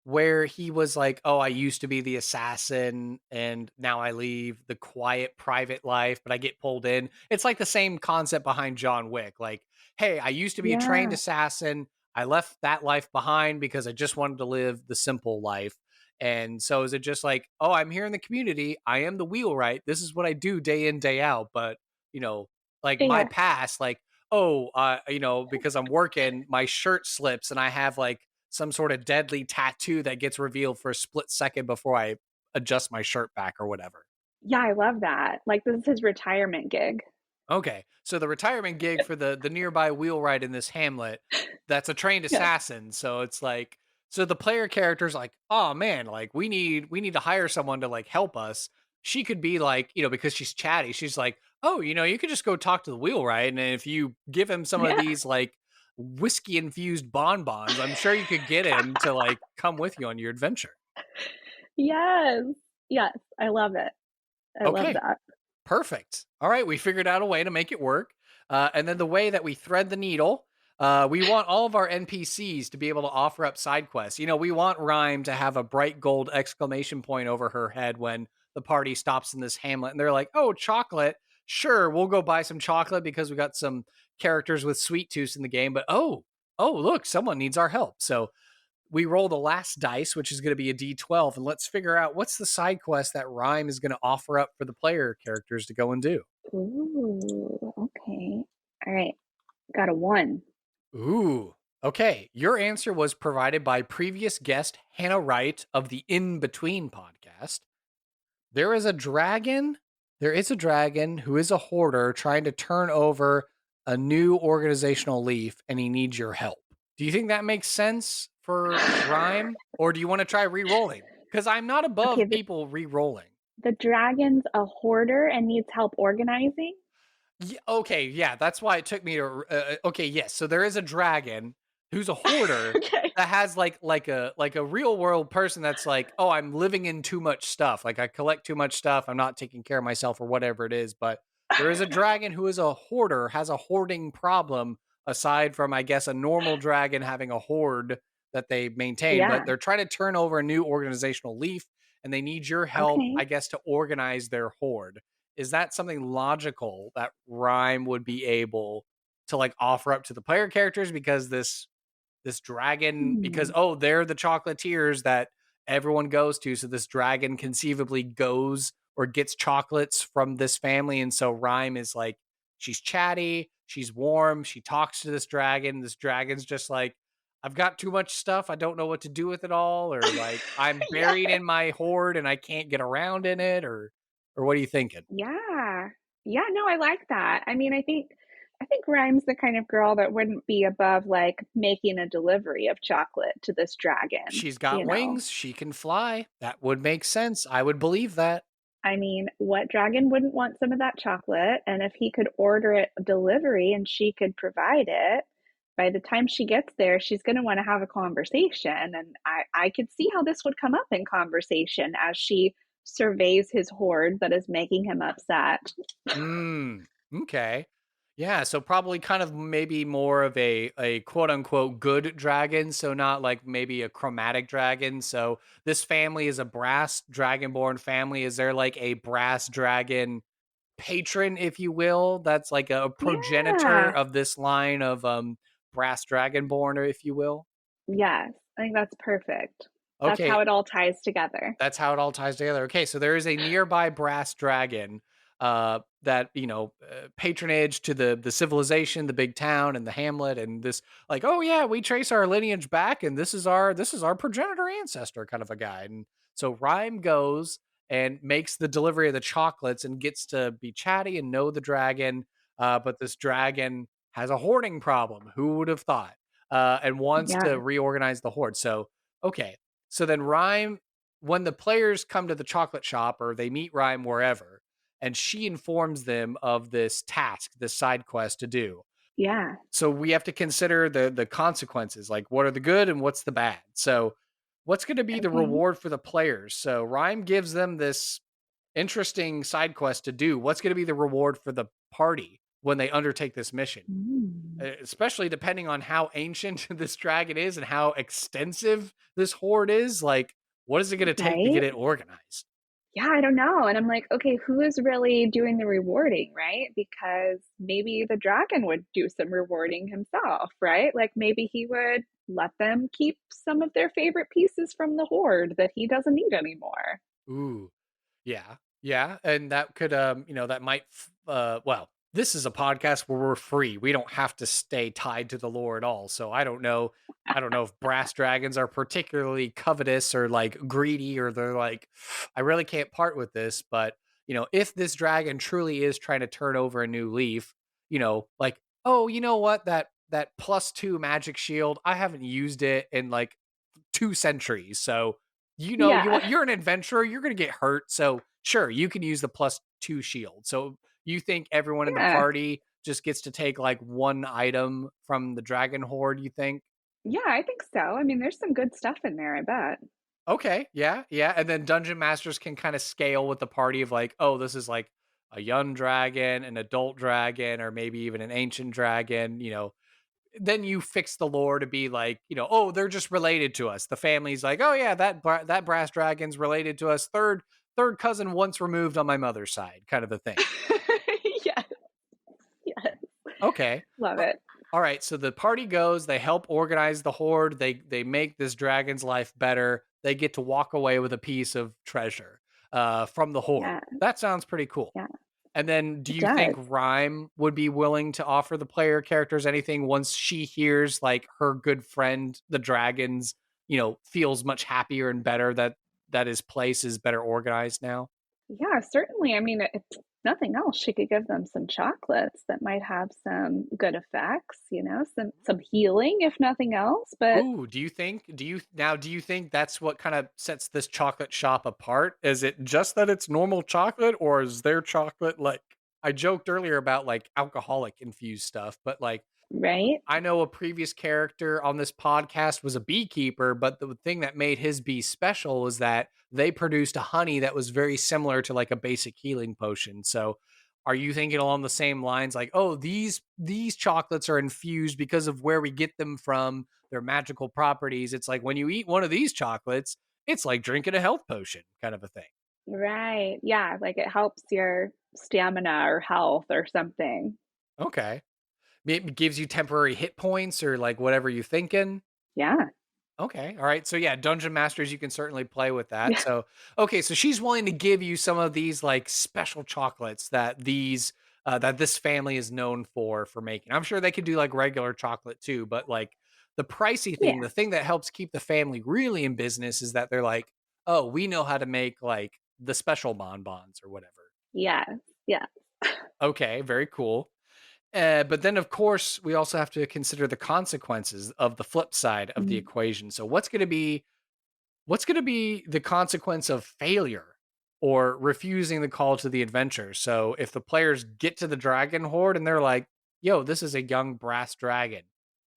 where he was like, "Oh, I used to be the assassin and now I leave the quiet private life, but I get pulled in." It's like the same concept behind John Wick. Like, "Hey, I used to be a trained Yeah. assassin. I left that life behind because I just wanted to live the simple life." And so is it just like, "Oh, I'm here in the community. I am the wheelwright. This is what I do day in, day out, but you know, like my Yeah. past, like, oh, because I'm working, my shirt slips and I have like some sort of deadly tattoo that gets revealed for a split second before I adjust my shirt back or whatever." Yeah, I love that. Like, this is his retirement gig. Okay. So the retirement gig for the nearby wheelwright in this hamlet, that's a trained Yes. assassin. So it's like, so the player character's like, "Oh man, like we need to hire someone to like help us." She could be like, because she's chatty, she's like, "Oh, you could just go talk to the wheelwright, and if you give him some of Yeah. these like whiskey infused bonbons, I'm sure you could get him to like come with you on your adventure." Yes. Yes, I love it. I love Okay. that. Perfect. All right, we figured out a way to make it work. And then the way that we thread the needle, We want all of our NPCs to be able to offer up side quests. We want Rhyme to have a bright gold exclamation point over her head when the party stops in this hamlet and they're like, "Oh, chocolate. Sure, we'll go buy some chocolate because we got some characters with sweet tooths in the game, but oh, look, someone needs our help." So we roll the last dice, which is going to be a D12, and let's figure out what's the side quest that Rhyme is going to offer up for the player characters to go and do. Ooh, okay. All right. Got a 1. Ooh. Okay. Your answer was provided by previous guest Hannah Wright of the In Between podcast. There is a dragon. There is a dragon who is a hoarder trying to turn over a new organizational leaf, and he needs your help. Do you think that makes sense for Rhyme, or do you want to try re-rolling? Because I'm not Okay, above people re-rolling. the dragon's a hoarder and needs help organizing? Okay, yeah, that's why it took me to. Okay, yes. So there is a dragon who's a hoarder Okay. that has like a real world person that's like, oh, I'm living in too much stuff. Like I collect too much stuff. I'm not taking care of myself or whatever it is. But there is a dragon who is a hoarder, has a hoarding problem. Aside from, I guess, a normal dragon having a hoard that they maintain, but Yeah. they're trying to turn over a new organizational leaf, and they need your help, Okay. I guess, to organize their hoard. Is that something logical that Rhyme would be able to like offer up to the player characters because this dragon because Hmm. oh they're the chocolatiers that everyone goes to, so this dragon conceivably goes or gets chocolates from this family, and so Rhyme is like, she's chatty, she's warm, she talks to this dragon's just like, I've got too much stuff, I don't know what to do with it all, or like I'm buried Yeah. in my hoard and I can't get around in it, or what are you thinking? Yeah. Yeah, no, I like that. I mean, I think Rhyme's the kind of girl that wouldn't be above, like, making a delivery of chocolate to this dragon, She's got you know? wings, she can fly. That would make sense. I would believe that. I mean, what dragon wouldn't want some of that chocolate? And if he could order it delivery and she could provide it, by the time she gets there, she's going to want to have a conversation. And I could see how this would come up in conversation as she surveys his hoard that is making him upset. Mm, okay. Yeah, so probably kind of maybe more of a quote unquote good dragon, so not like maybe a chromatic dragon. So this family is a brass dragonborn family. Is there like a brass dragon patron, if you will, that's like a progenitor Yeah. of this line of brass dragonborn, or if you will? Yes. I think that's perfect. That's how Okay, it all ties together. that's how it all ties together. Okay, so there is a nearby brass dragon that patronage to the civilization, the big town, and the hamlet, and this like, oh yeah, we trace our lineage back, and this is our progenitor ancestor kind of a guy. And so Rhyme goes and makes the delivery of the chocolates and gets to be chatty and know the dragon. But this dragon has a hoarding problem. Who would have thought? And wants to Yeah. reorganize the horde. So okay, so then Rhyme, when the players come to the chocolate shop or they meet Rhyme wherever, and she informs them of this task, this side quest to do. Yeah. So we have to consider the consequences, like what are the good and what's the bad. So what's going to be the Okay. reward for the players? So Rhyme gives them this interesting side quest to do. What's going to be the reward for the party when they undertake this mission? Mm. Especially depending on how ancient this dragon is and how extensive this horde is. Like, what is it going to take to Right? get it organized? Yeah, I don't know. And I'm like, okay, who is really doing the rewarding, right? Because maybe the dragon would do some rewarding himself, right? Like maybe he would let them keep some of their favorite pieces from the horde that he doesn't need anymore. Ooh, yeah, yeah, and that could, that might, well, this is a podcast where we're free. We don't have to stay tied to the lore at all. So I don't know. I don't know if brass dragons are particularly covetous or like greedy, or they're like, I really can't part with this. But if this dragon truly is trying to turn over a new leaf, like, oh, you know what, that +2 magic shield, I haven't used it in like 2 centuries. So Yeah. you're an adventurer, you're gonna get hurt. So sure, you can use the +2 shield. So you think everyone in the Yeah. party just gets to take like one item from the dragon horde, you think? Yeah, I think so. I mean, there's some good stuff in there, I bet. Okay, yeah, yeah. And then dungeon masters can kind of scale with the party of like, oh, this is like a young dragon, an adult dragon, or maybe even an ancient dragon, then you fix the lore to be like, oh, they're just related to us. The family's like, oh yeah, that brass dragon's related to us. Third cousin once removed on my mother's side, kind of a thing. Yes, yes. Okay. Love A- it. All right. So the party goes, they help organize the horde. They make this dragon's life better. They get to walk away with a piece of treasure from the horde. Yeah, That sounds pretty cool. yeah, And then do it you think does. Rime would be willing to offer the player characters anything once she hears like her good friend, the dragons, feels much happier and better that his place is better organized now? Yeah, certainly. I mean, if nothing else, she could give them some chocolates that might have some good effects, some healing if nothing else. But Ooh, do you think that's what kind of sets this chocolate shop apart? Is it just that it's normal chocolate, or is their chocolate like, I joked earlier about like alcoholic infused stuff, but like right? I know a previous character on this podcast was a beekeeper, but the thing that made his bee special was that they produced a honey that was very similar to like a basic healing potion. So are you thinking along the same lines like, oh, these chocolates are infused because of where we get them from, their magical properties. It's like when you eat one of these chocolates, it's like drinking a health potion kind of a thing. Right. Yeah, like it helps your stamina or health or something. Okay. It gives you temporary hit points or like whatever you're thinking. Yeah. Okay. All right. So yeah, dungeon masters, you can certainly play with that. Yeah. So okay, so she's willing to give you some of these like special chocolates that this family is known for making. I'm sure they could do like regular chocolate too, but like the pricey thing, Yeah. the thing that helps keep the family really in business is that they're like, oh, we know how to make like the special bonbons or whatever. Yes. Yeah. Okay, very cool. But then, of course, we also have to consider the consequences of the flip side of the Mm. equation. So, what's going to be the consequence of failure or refusing the call to the adventure? So, if the players get to the dragon horde and they're like, "Yo, this is a young brass dragon.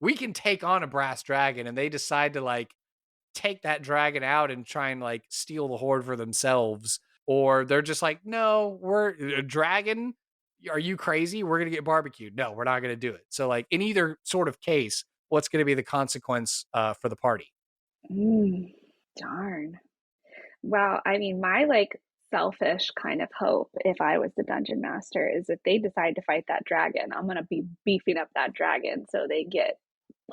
We can take on a brass dragon," and they decide to like take that dragon out and try and like steal the horde for themselves, or they're just like, no, we're a dragon, are you crazy, we're gonna get barbecued, no, we're not gonna do it. So like in either sort of case, what's gonna be the consequence for the party? Mm. Darn. Well, I mean, my like selfish kind of hope, if I was the dungeon master, is if they decide to fight that dragon, I'm gonna be beefing up that dragon so they get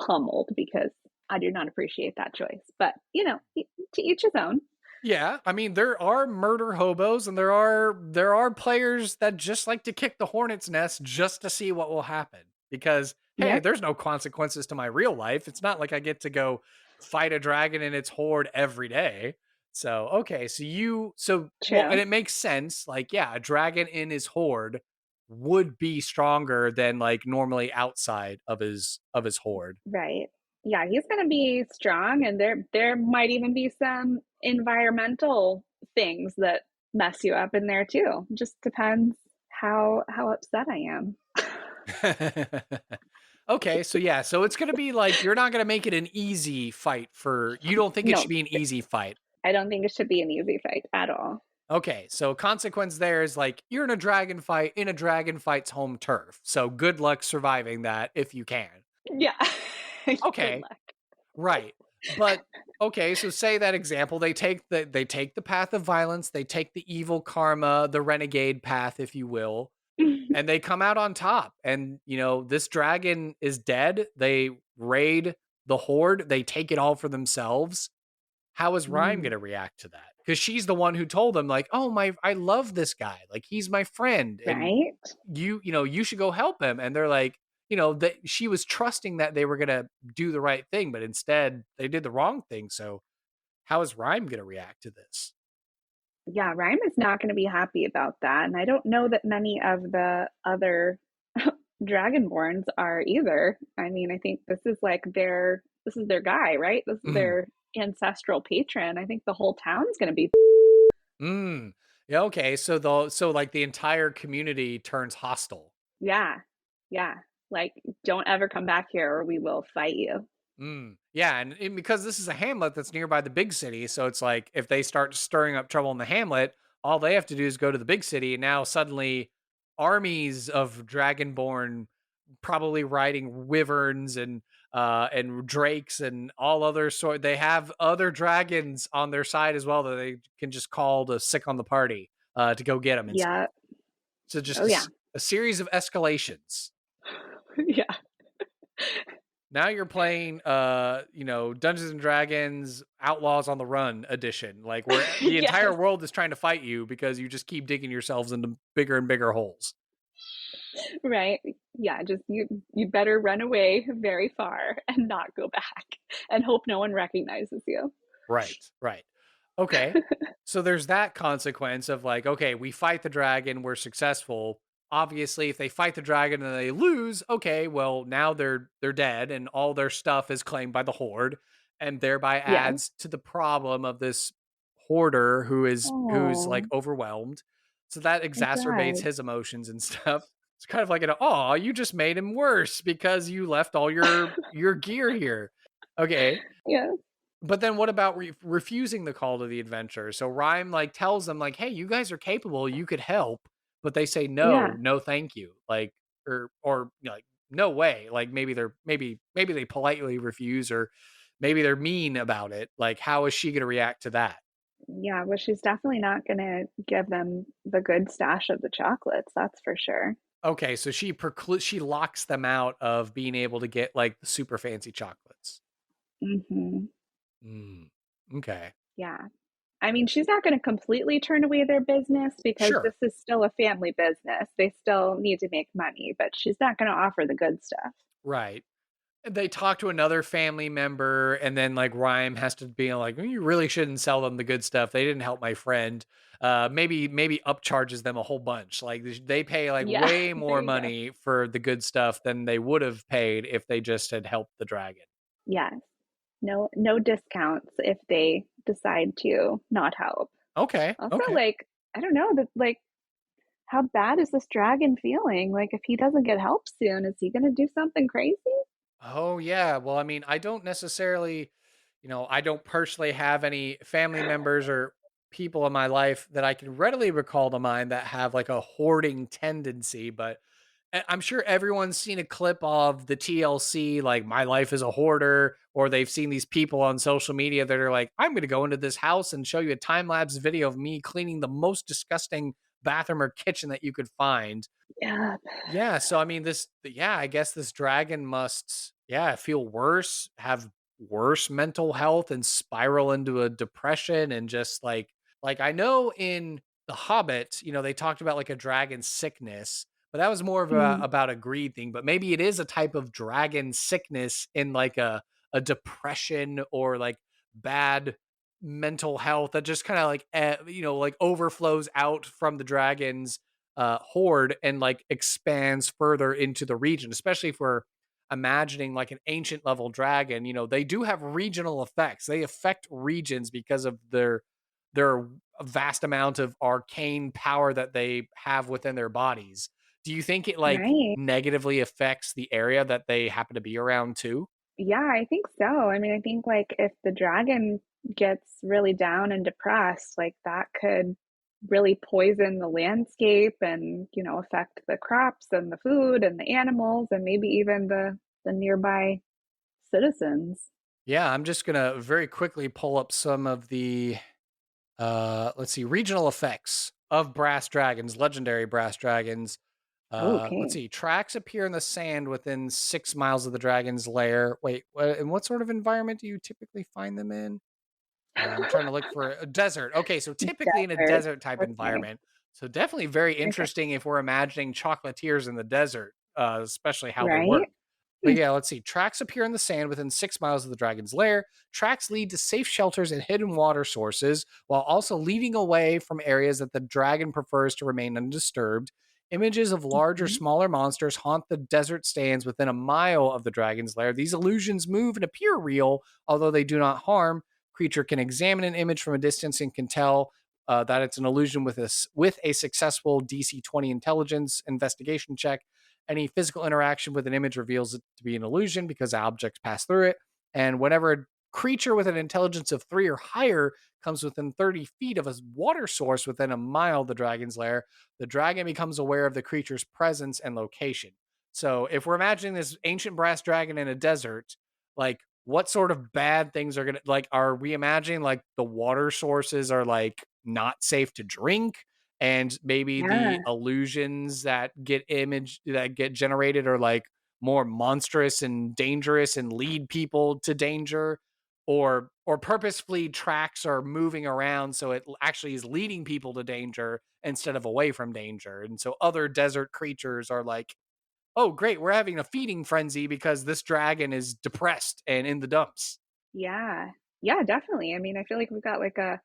pummeled because I do not appreciate that choice. But to each his own. Yeah, I mean there are murder hobos and there are players that just like to kick the hornet's nest just to see what will happen because hey, Yep, there's no consequences to my real life. It's not like I get to go fight a dragon and its horde every day. So, okay, well, and true. it makes sense. Like, yeah, a dragon in his horde would be stronger than like normally outside of his horde. Right. Yeah, he's gonna be strong, and there might even be some environmental things that mess you up in there too. Just depends how upset I am. Okay, so yeah, so it's gonna be like you're not gonna make it an easy fight for you don't think it should No, be an easy fight. I don't think it should be an easy fight at all. Okay, so consequence there is like you're in a dragon fight's home turf. So good luck surviving that if you can. Yeah. Good Okay, luck. right. But okay, so say that example, they take the path of violence, they take the evil karma, the renegade path, if you will, and they come out on top. And this dragon is dead. They raid the horde. They take it all for themselves. How is Rhyme going Mm, to react to that? Because she's the one who told them, like, "Oh my, I love this guy. Like, he's my friend, and right? you should go help him." And they're like, that she was trusting that they were going to do the right thing, but instead they did the wrong thing. So, how is Rhyme going to react to this? Yeah, Rime is not gonna be happy about that, and I don't know that many of the other dragonborns are either. I mean, I think this is their guy, right? This is Mhm. their ancestral patron. I think the whole town's gonna be Mm. Yeah. Okay. So like the entire community turns hostile. yeah. Yeah. Like, don't ever come back here or we will fight you. Yeah, and because this is a hamlet that's nearby the big city, so it's like if they start stirring up trouble in the hamlet, all they have to do is go to the big city, and now suddenly armies of dragonborn probably riding wyverns and drakes and all other sort. They have other dragons on their side as well that they can just call to sick on the party to go get them and stuff. Yeah. So just Oh, yeah. a series of escalations. Yeah. Now you're playing, Dungeons and Dragons Outlaws on the Run edition, like where the entire Yes. world is trying to fight you because you just keep digging yourselves into bigger and bigger holes. Right. Yeah, just you better run away very far and not go back and hope no one recognizes you. Right, right. Okay. So there's that consequence of like, okay, we fight the dragon, we're successful. Obviously, if they fight the dragon and they lose, okay, well, now they're dead and all their stuff is claimed by the horde and thereby Yeah. adds to the problem of this hoarder who's like Oh, overwhelmed. So that my exacerbates God. his emotions and stuff. It's kind of like oh, you just made him worse because you left all your gear here. Okay, Yeah. but then what about refusing the call to the adventure? So Rhyme like tells them like, "Hey, you guys are capable. You could help." But they say Yeah. no, no, thank you. Like or like no way. Like maybe they politely refuse or maybe they're mean about it. Like how is she going to react to that? Yeah, well, she's definitely not gonna give them the good stash of the chocolates, that's for sure. Okay, so she locks them out of being able to get like the super fancy chocolates. Mhm. Mm, okay. Yeah. I mean, she's not gonna completely turn away their business because Sure. this is still a family business. They still need to make money, but she's not gonna offer the good stuff. Right. They talk to another family member, and then like Rhyme has to be like, "Well, you really shouldn't sell them the good stuff. They didn't help my friend." Maybe upcharges them a whole bunch. Like they pay like Yeah, way there more you go. money for the good stuff than they would have paid if they just had helped the dragon. Yes. No discounts if they decide to not help. Okay, Also, okay. like, I don't know, that like how bad is this dragon feeling? Like if he doesn't get help soon, is he gonna do something crazy? Oh yeah. Well, I mean, I don't necessarily, I don't personally have any family members or people in my life that I can readily recall to mind that have like a hoarding tendency, but I'm sure everyone's seen a clip of the TLC, like "My Life as a Hoarder," or they've seen these people on social media that are like, "I'm going to go into this house and show you a time lapse video of me cleaning the most disgusting bathroom or kitchen that you could find." Yeah. Yeah, so I mean I guess this dragon must feel worse, have worse mental health and spiral into a depression and just like I know in The Hobbit, they talked about like a dragon sickness, but that was more of Mm, about a greed thing, but maybe it is a type of dragon sickness in like a depression or like bad mental health that just kind of like like overflows out from the dragons horde and like expands further into the region, especially if we're imagining like an ancient level dragon. They do have regional effects. They affect regions because of their vast amount of arcane power that they have within their bodies. Do you think it like right. negatively affects the area that they happen to be around too? Yeah, I think so. I mean, I think like if the dragon gets really down and depressed, like that could really poison the landscape and, affect the crops and the food and the animals and maybe even the nearby citizens. Yeah, I'm just gonna very quickly pull up some of the let's see, regional effects of brass dragons, legendary brass dragons. Let's Okay. see, tracks appear in the sand within 6 miles of the dragon's lair. Wait, and what sort of environment do you typically find them in? I'm trying to look for a desert. Okay, so typically in a Desert. desert type Okay. environment. So definitely very Okay. interesting if we're imagining chocolatiers in the desert, especially how they work. Right? But yeah, let's see. Tracks appear in the sand within 6 miles of the dragon's lair. Tracks lead to safe shelters and hidden water sources, while also leading away from areas that the dragon prefers to remain undisturbed. Images of large or Mhm. smaller monsters haunt the desert stands within a mile of the dragon's lair. These illusions move and appear real, although they do not harm. Creature can examine an image from a distance and can tell that it's an illusion with a successful DC 20 intelligence investigation check. Any physical interaction with an image reveals it to be an illusion because objects pass through it. And whenever a creature with an intelligence of 3 or higher comes within 30 feet of a water source within a mile of the dragon's lair, the dragon becomes aware of the creature's presence and location. So if we're imagining this ancient brass dragon in a desert, like what sort of bad things are gonna like? Are we imagining like the water sources are like not safe to drink, and maybe the Yeah. illusions that get generated are like more monstrous and dangerous and lead people to danger, or purposefully tracks are moving around so it actually is leading people to danger instead of away from danger, and so other desert creatures are like, oh great, we're having a feeding frenzy because this dragon is depressed and in the dumps. Yeah. Yeah, definitely. I mean, I feel like we've got like a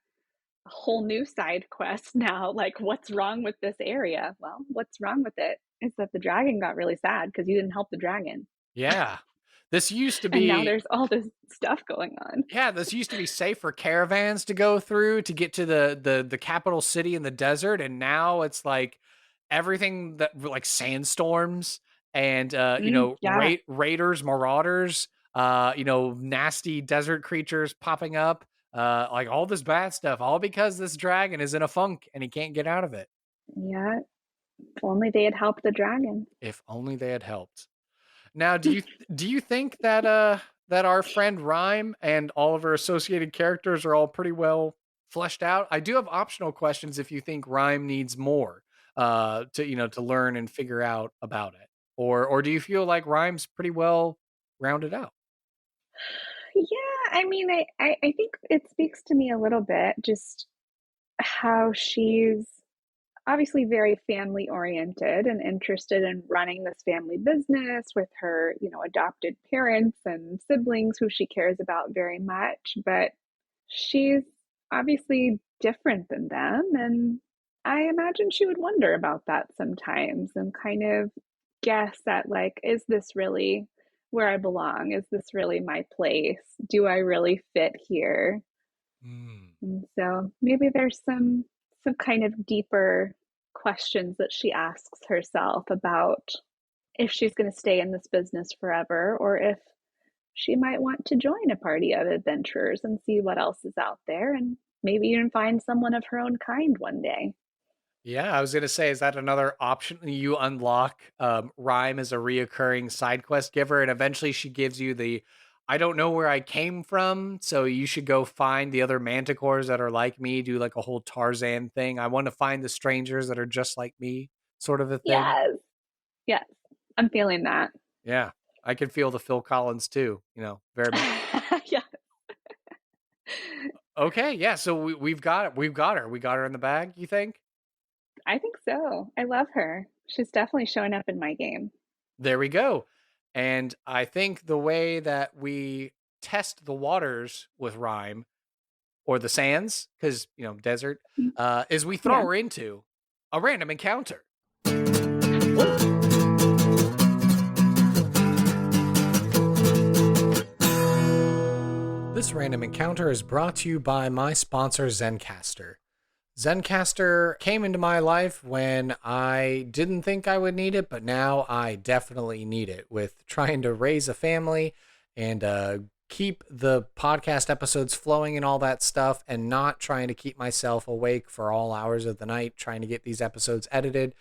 whole new side quest now. Like, what's wrong with this area? Well, what's wrong with it is that the dragon got really sad because you didn't help the dragon. Yeah, this used to And now be there's all this stuff going on. yeah, this used to be safe for caravans to go through to get to the capital city in the desert, and now it's like everything that like sandstorms and Yeah. raiders, marauders, nasty desert creatures popping up, like all this bad stuff, all because this dragon is in a funk and he can't get out of it. Yeah. If only they had helped the dragon. If only they had helped. Now, do you think that that our friend Rhyme and all of her associated characters are all pretty well fleshed out? I do have optional questions if you think Rhyme needs more to learn and figure out about it. Or do you feel like Rhyme's pretty well rounded out? Yeah, I mean, I think it speaks to me a little bit, just how she's obviously very family oriented and interested in running this family business with her, adopted parents and siblings who she cares about very much. But she's obviously different than them. And I imagine she would wonder about that sometimes and kind of guess at, like, is this really where I belong? Is this really my place? Do I really fit here? Mm. And so maybe there's some kind of deeper questions that she asks herself about if she's going to stay in this business forever, or if she might want to join a party of adventurers and see what else is out there, and maybe even find someone of her own kind one day. Yeah, I was gonna say, is that another option you unlock? Rhyme as a reoccurring side quest giver, and eventually she gives you the I don't know where I came from, so you should go find the other manticores that are like me, do like a whole Tarzan thing. I want to find the strangers that are just like me, sort of a thing. Yes, yes, I'm feeling that. Yeah. I can feel the Phil Collins too, very much. Yeah, Okay, yeah, so we've got it. We've got her. We got her in the bag, you think? I think so. I love her. She's definitely showing up in my game. There we go. And I think the way that we test the waters with Rhyme or the sands, because, desert, Mm, is we throw yeah. her into a random encounter. This random encounter is brought to you by my sponsor, Zencastr. Zencastr came into my life when I didn't think I would need it, but now I definitely need it with trying to raise a family and keep the podcast episodes flowing and all that stuff, and not trying to keep myself awake for all hours of the night trying to get these episodes edited.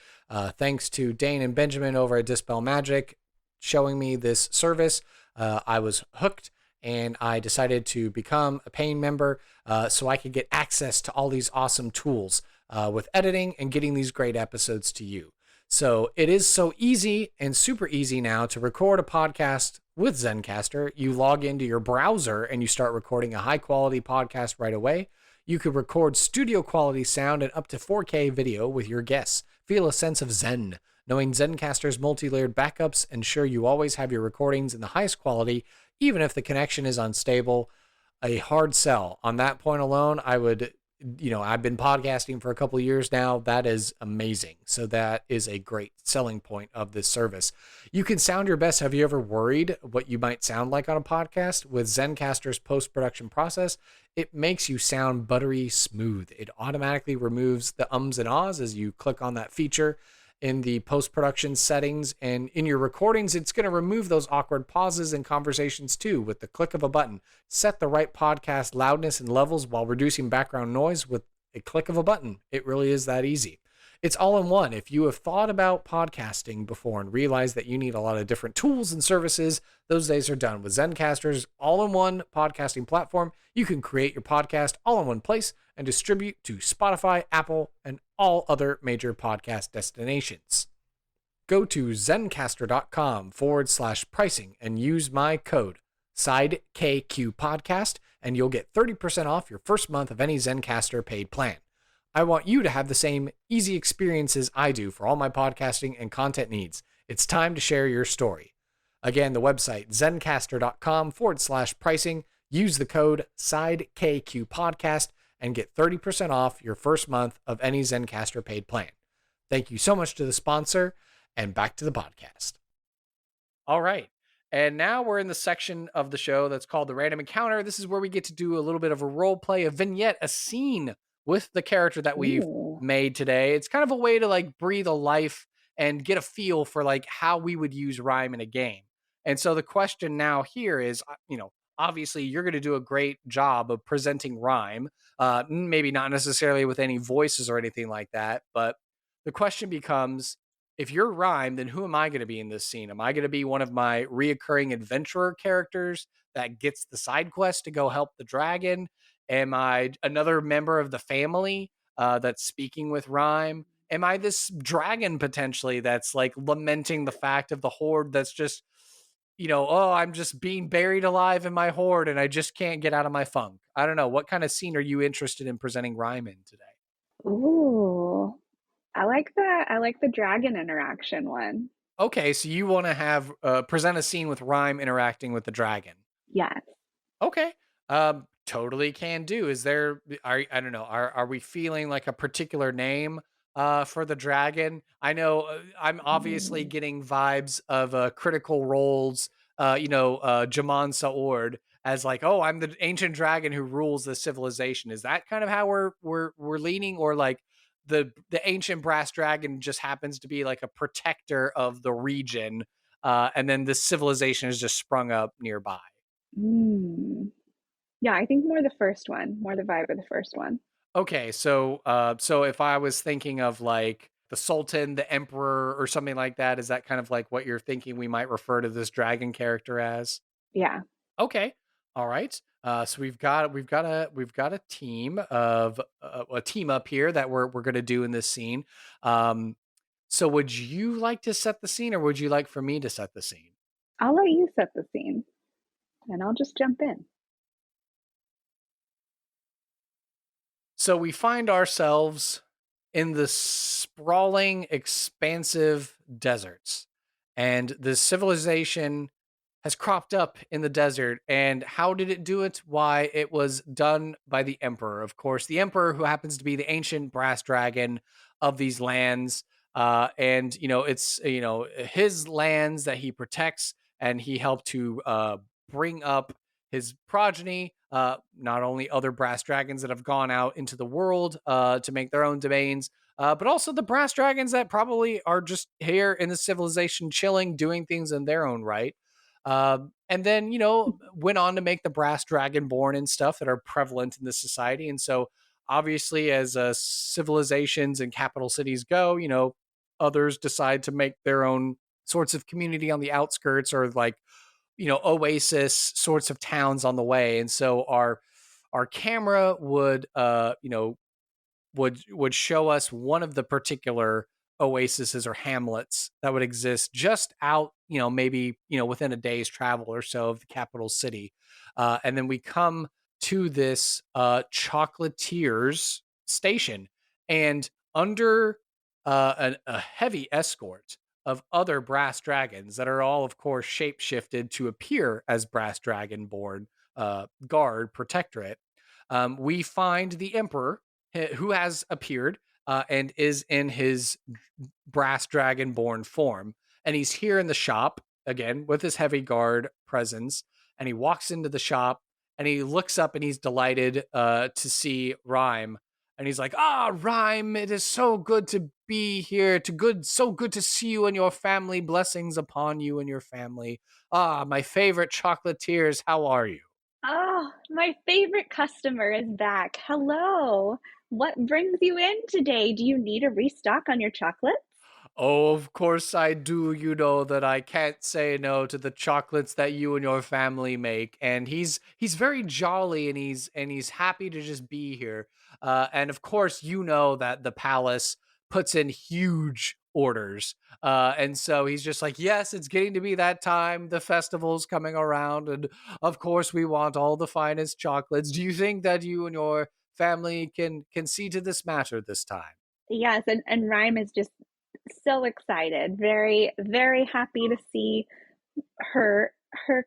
Thanks to Dane and Benjamin over at Dispel Magic showing me this service, I was hooked. And I decided to become a paying member so I could get access to all these awesome tools with editing and getting these great episodes to you. So it is so easy and super easy now to record a podcast with Zencastr. You log into your browser and you start recording a high quality podcast right away. You could record studio quality sound and up to 4K video with your guests. Feel a sense of zen. Knowing Zencastr's multi-layered backups ensure you always have your recordings in the highest quality, even if the connection is unstable. A hard sell. On that point alone, I've been podcasting for a couple of years now. That is amazing. So that is a great selling point of this service. You can sound your best. Have you ever worried what you might sound like on a podcast? With Zencastr's post-production process, it makes you sound buttery smooth. It automatically removes the ums and ahs as you click on that feature in the post-production settings, and in your recordings, it's going to remove those awkward pauses and conversations too with the click of a button. Set the right podcast loudness and levels while reducing background noise with a click of a button. It really is that easy. It's all in one. If you have thought about podcasting before and realized that you need a lot of different tools and services, those days are done. With Zencastr's all-in-one podcasting platform, you can create your podcast all in one place and distribute to Spotify, Apple, and all other major podcast destinations. Go to zencastr.com/pricing and use my code SIDEKQPodcast, and you'll get 30% off your first month of any Zencastr paid plan. I want you to have the same easy experiences I do for all my podcasting and content needs. It's time to share your story. Again, the website, zencastr.com/pricing. Use the code SIDEKQPodcast and get 30% off your first month of any Zencastr paid plan. Thank you so much to the sponsor, and back to the podcast. All right. And now we're in the section of the show that's called the Random Encounter. This is where we get to do a little bit of a role play, a vignette, a scene with the character that we've made today. It's kind of a way to like breathe a life and get a feel for like how we would use Rime in a game. And so the question now here is, obviously you're going to do a great job of presenting Rime, maybe not necessarily with any voices or anything like that, but the question becomes, if you're Rime, then who am I going to be in this scene? Am I going to be one of my reoccurring adventurer characters that gets the side quest to go help the dragon? Am I another member of the family that's speaking with Rime? Am I this dragon potentially that's like lamenting the fact of the horde that's just, I'm just being buried alive in my horde and I just can't get out of my funk? I don't know. What kind of scene are you interested in presenting Rime in today? Ooh, I like that. I like the dragon interaction one. Okay, so you want to have present a scene with Rime interacting with the dragon. Yes. Okay. Totally can do. I don't know, are we feeling like a particular name for the dragon? I know I'm obviously getting vibes of Critical Role's Jaman Saord as like, oh, I'm the ancient dragon who rules the civilization. Is that kind of how we're leaning, or like the ancient brass dragon just happens to be like a protector of the region, and then the civilization has just sprung up nearby? Mm. Yeah, I think more the first one, more the vibe of the first one. Okay, so if I was thinking of like the Sultan, the Emperor, or something like that, is that kind of like what you're thinking we might refer to this dragon character as? Yeah. Okay, all right. So we've got a team of a team up here that we're gonna do in this scene. So would you like to set the scene, or would you like for me to set the scene? I'll let you set the scene and I'll just jump in. So we find ourselves in the sprawling, expansive deserts, and the civilization has cropped up in the desert. And how did it do it? Why, it was done by the emperor, of course, the emperor who happens to be the ancient brass dragon of these lands. And it's his lands that he protects, and he helped to bring up his progeny, not only other brass dragons that have gone out into the world to make their own domains, but also the brass dragons that probably are just here in the civilization chilling, doing things in their own right. And then, went on to make the brass dragonborn and stuff that are prevalent in this society. And so, obviously, as civilizations and capital cities go, others decide to make their own sorts of community on the outskirts, or like, oasis sorts of towns on the way. And so our camera would show us one of the particular oases or hamlets that would exist just out, maybe, within a day's travel or so of the capital city. And then we come to this Chocolatier's station, and under a heavy escort of other brass dragons that are all, of course, shape-shifted to appear as brass dragonborn guard protectorate, we find the emperor, who has appeared and is in his brass dragonborn form. And he's here in the shop again with his heavy guard presence. And he walks into the shop and he looks up and he's delighted to see Rime. And he's like, Rime, it is so good to be here. So good to see you and your family. Blessings upon you and your family. My favorite chocolatiers, how are you? Oh, my favorite customer is back. Hello. What brings you in today? Do you need a restock on your chocolates? Oh, of course I do. You know that I can't say no to the chocolates that you and your family make. And he's very jolly and he's happy to just be here. And of course, you know that the palace puts in huge orders. And so he's just like, yes, it's getting to be that time. The festival's coming around, and of course we want all the finest chocolates. Do you think that you and your family can see to this matter this time? Yes, and Rhyme is just so excited, very, very happy to see her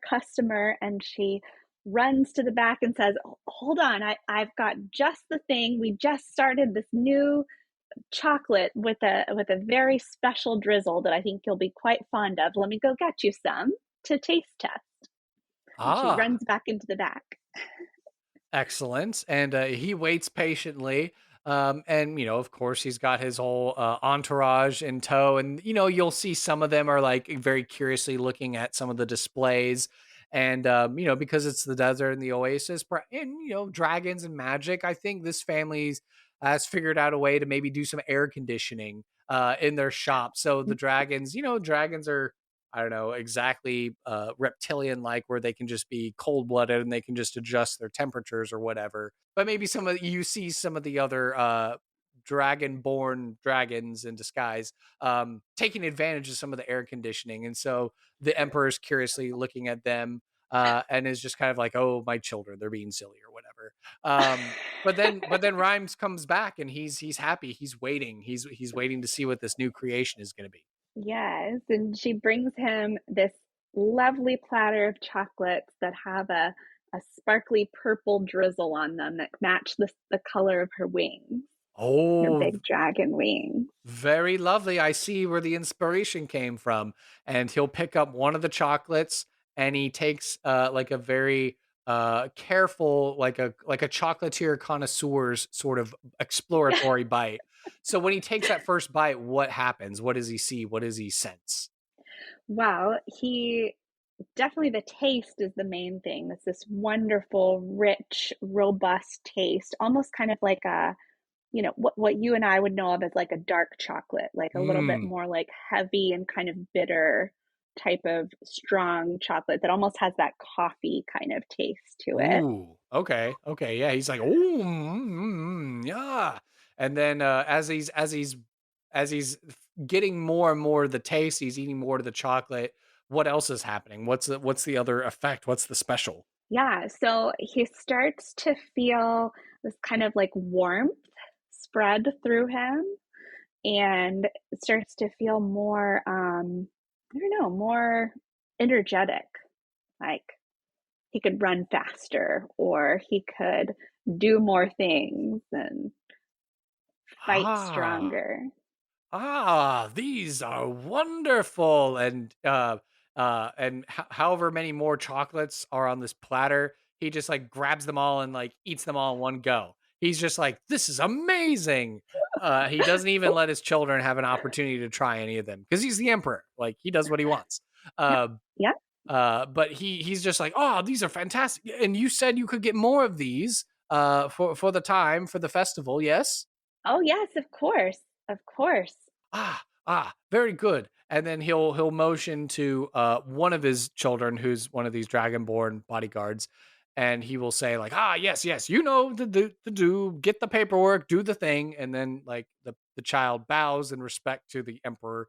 customer, and she runs to the back and says, "Hold on, I've got just the thing. We just started this new chocolate with a very special drizzle that I think you'll be quite fond of. Let me go get you some to taste test." And she Ah, runs back into the back. excellent. And he waits patiently. And, of course, he's got his whole entourage in tow. And, you'll see some of them are like very curiously looking at some of the displays. And, because it's the desert and the oasis, and, dragons and magic, I think this family's has figured out a way to maybe do some air conditioning in their shop. So the dragons, dragons are I don't know, exactly reptilian like where they can just be cold blooded and they can just adjust their temperatures or whatever. But maybe you see some of the other dragonborn dragons in disguise taking advantage of some of the air conditioning. And so the emperor's curiously looking at them and is just kind of like, oh, my children, they're being silly or whatever. But then Rhymes comes back and he's happy. He's waiting. He's waiting to see what this new creation is going to be. Yes, and she brings him this lovely platter of chocolates that have a sparkly purple drizzle on them that match the color of her wings, her Oh, big dragon wings. very lovely. I see where the inspiration came from. And he'll pick up one of the chocolates and he takes like a very careful, like a chocolatier connoisseur's sort of exploratory bite. So when he takes that first bite, what happens? What does he see? What does he sense? Well, he definitely, the taste is the main thing. It's this wonderful, rich, robust taste, almost kind of like a, what you and I would know of as like a dark chocolate, like a little bit Mm. more like heavy and kind of bitter type of strong chocolate that almost has that coffee kind of taste to it. Ooh, okay, okay, yeah. He's like, oh, yeah. And then as he's getting more and more of the taste, he's eating more of the chocolate. What else is happening? What's the other effect? What's the special? Yeah, so he starts to feel this kind of like warmth spread through him, and starts to feel more I don't know, more energetic. Like he could run faster, or he could do more things and fight Ah, stronger. these are wonderful. And however many more chocolates are on this platter, he just like grabs them all and like eats them all in one go. He's just like, this is amazing. He doesn't even let his children have an opportunity to try any of them because he's the emperor. Like he does what he wants. Yep, Uh, yep. but he's just like, oh, these are fantastic. And you said you could get more of these for the festival, yes? Oh yes, of course. Of course. Very good. And then he'll motion to one of his children, who's one of these dragonborn bodyguards, and he will say like, yes, yes, the do, get the paperwork, do the thing, and then like the child bows in respect to the emperor,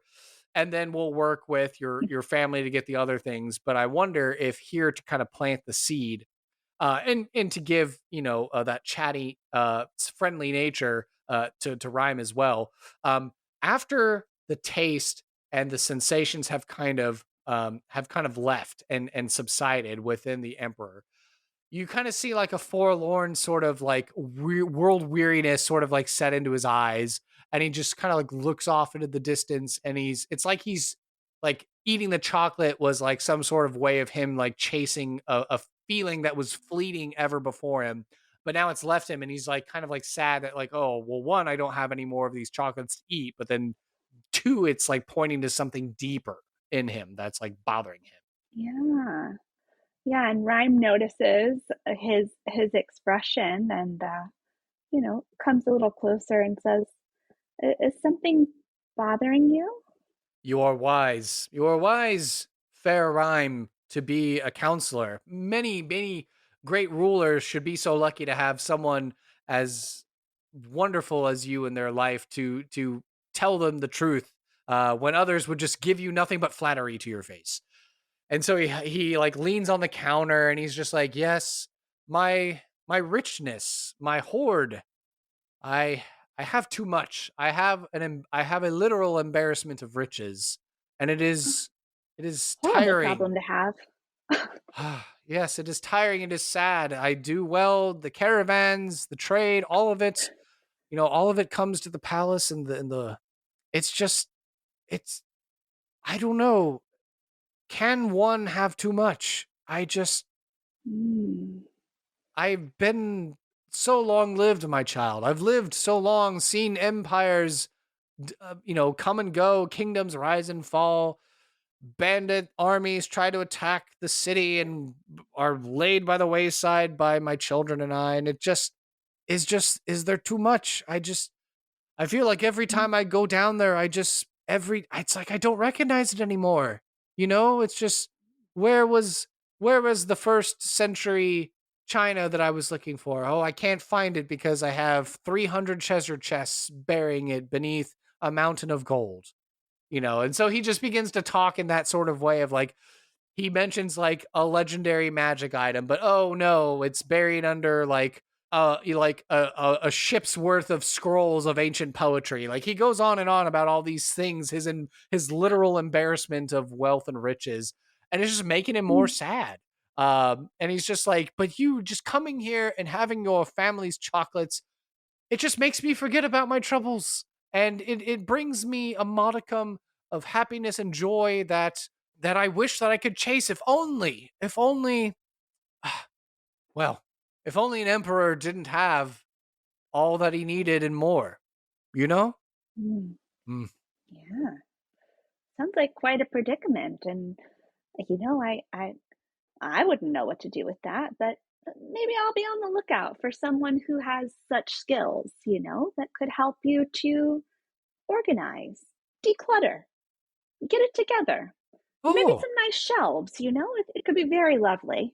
and then we'll work with your family to get the other things. But I wonder if here to kind of plant the seed and to give that chatty, friendly nature to Rhyme as well. After the taste and the sensations have kind of left and subsided within the Emperor, you kind of see like a forlorn sort of like world weariness sort of like set into his eyes, and he just kind of like looks off into the distance, and it's like he's like eating the chocolate was like some sort of way of him like chasing a feeling that was fleeting ever before him, but now it's left him, and he's like kind of like sad that like, oh well, one, I don't have any more of these chocolates to eat, but then two, it's like pointing to something deeper in him that's like bothering him. Yeah. Yeah, and Rhyme notices his expression, and comes a little closer and says, Is something bothering you?" You are wise. You are wise, fair Rhyme, to be a counselor. Many, many great rulers should be so lucky to have someone as wonderful as you in their life to tell them the truth when others would just give you nothing but flattery to your face. And so he like leans on the counter and he's just like, "Yes, my richness, my hoard. I I have too much. I have a literal embarrassment of riches, and it is Horrible problem tiring. to have. Yes, it is tiring. It is sad. I do well. The caravans, the trade, all of it. All of it comes to the palace, and the. It's just it's. I don't know. Can one have too much? Mm. I've been so long lived, my child. I've lived so long, seen empires come and go, kingdoms rise and fall, bandit armies try to attack the city and are laid by the wayside by my children and I. And it is there too much? I feel like every time I go down there, it's like I don't recognize it anymore. It's just where was where was the first century China that I was looking for? Oh, I can't find it because I have 300 treasure chests bearing it beneath a mountain of gold. And so he just begins to talk in that sort of way of like, he mentions like a legendary magic item, but oh no, it's buried under like a ship's worth of scrolls of ancient poetry. Like he goes on and on about all these things, his literal embarrassment of wealth and riches, and it's just making him more sad. And he's just like, but you just coming here and having your family's chocolates, it just makes me forget about my troubles, and it brings me a modicum of happiness and joy that I wish that I could chase. If only, well, if only an emperor didn't have all that he needed and more, you know? Mm. Mm. Yeah. Sounds like quite a predicament. And I wouldn't know what to do with that, but maybe I'll be on the lookout for someone who has such skills, that could help you to organize, declutter, get it together. Maybe Oh, some nice shelves, it could be very lovely.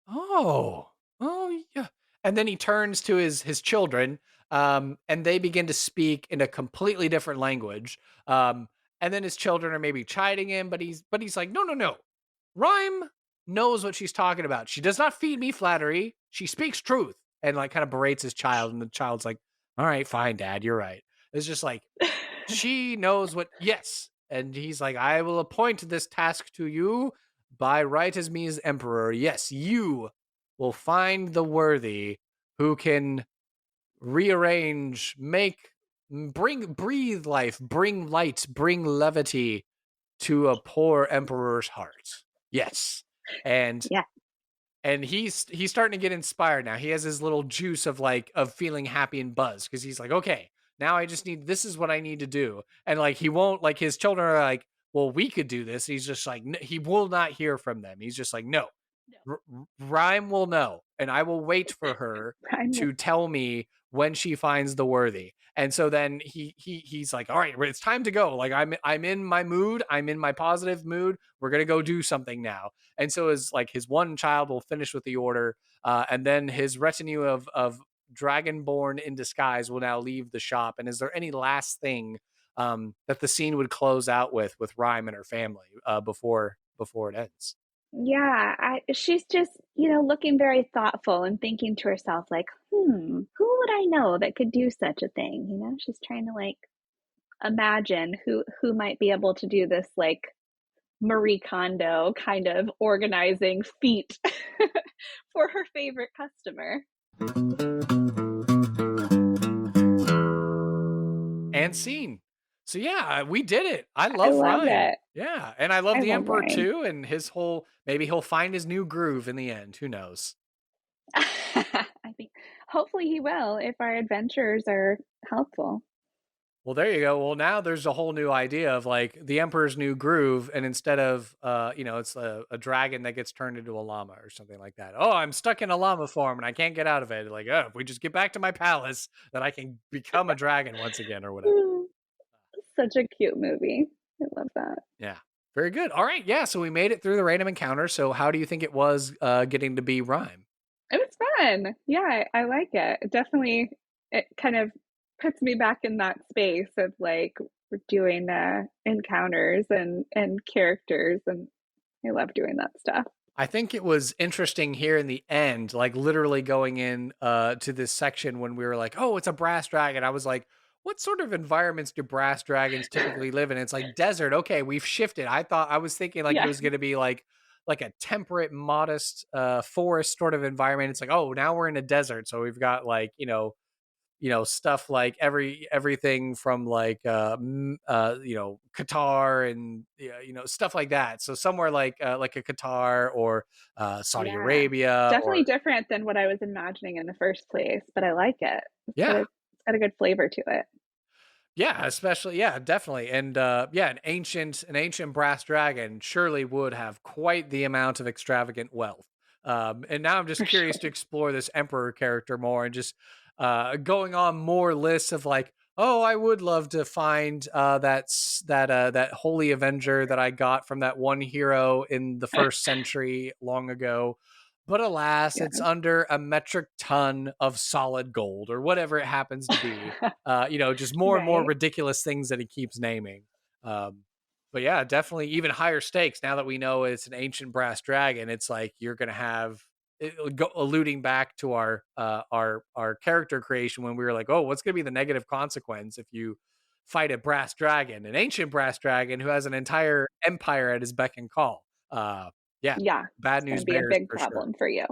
oh, oh, yeah. And then he turns to his children, and they begin to speak in a completely different language. And then his children are maybe chiding him, but he's like, no, no, no. Rhyme knows what she's talking about. She does not feed me flattery. She speaks truth, and like kind of berates his child, and the child's like, all right, fine, Dad, you're right. It's just like she knows what. Yes, and he's like, I will appoint this task to you by right as me as emperor. Yes, you will find the worthy who can rearrange, breathe life, bring light, bring levity to a poor emperor's heart. Yes. And Yeah. and he's starting to get inspired now. He has his little juice of feeling happy and buzzed because he's like, okay, now I just need, this is what I need to do. And like he won't, like his children are like, well, we could do this. He's just like, he will not hear from them. He's just like, no, Rhyme will know, and I will wait for her I'm to tell me when she finds the worthy. And so then he's like, all right, it's time to go. Like I'm in my mood. I'm in my positive mood. We're gonna go do something now. And so his one child will finish with the order, and then his retinue of dragonborn in disguise will now leave the shop. And is there any last thing that the scene would close out with Rhyme and her family before it ends? Yeah, she's just, looking very thoughtful and thinking to herself, like, who would I know that could do such a thing? She's trying to like imagine who might be able to do this, like Marie Kondo kind of organizing feat for her favorite customer. And scene. So yeah, we did it. I I love love Rhyme. it. Yeah, and I love I the love Emperor Rime. too, and his whole, maybe he'll find his new groove in the end. Who knows? I think hopefully he will if our adventures are helpful. Well, there you go. Well, now there's a whole new idea of like the Emperor's New Groove, and instead of it's a dragon that gets turned into a llama or something like that. Oh, I'm stuck in a llama form and I can't get out of it. Like, oh, if we just get back to my palace, then I can become a dragon once again or whatever. Such a cute movie. I love that. Yeah, very good. All right, yeah. So we made it through the random encounter. So how do you think it was getting to be Rhyme? It was fun. Yeah, I like it. Definitely, it kind of puts me back in that space of like doing encounters and characters, and I love doing that stuff. I think it was interesting here in the end, like literally going in to this section when we were like, oh, it's a brass dragon. I was like, what sort of environments do brass dragons typically live in? It's like desert. Okay, we've shifted. I was thinking like it Yeah, was gonna be like a temperate, modest forest sort of environment. It's like, oh, now we're in a desert. So we've got like, stuff like everything from like Qatar and stuff like that. So somewhere like a Qatar or Saudi yeah. Arabia Definitely or different than what I was imagining in the first place, but I like it. yeah. It's got a good flavor to it. Yeah, especially yeah, definitely. And yeah, an ancient brass dragon surely would have quite the amount of extravagant wealth. And now I'm just For curious sure. to explore this emperor character more and just going on more lists of like, oh, I would love to find that holy avenger that I got from that one hero in the first century long ago. But alas, it's Yeah. under a metric ton of solid gold or whatever it happens to be. Just more and more Right. ridiculous things that he keeps naming. Um, but yeah, definitely even higher stakes now that we know it's an ancient brass dragon. It's like you're going to have alluding back to our character creation when we were like, oh, what's going to be the negative consequence if you fight a brass dragon, an ancient brass dragon who has an entire empire at his beck and call. Yeah, Yeah, bad it's gonna news be a bears big for sure. problem for you.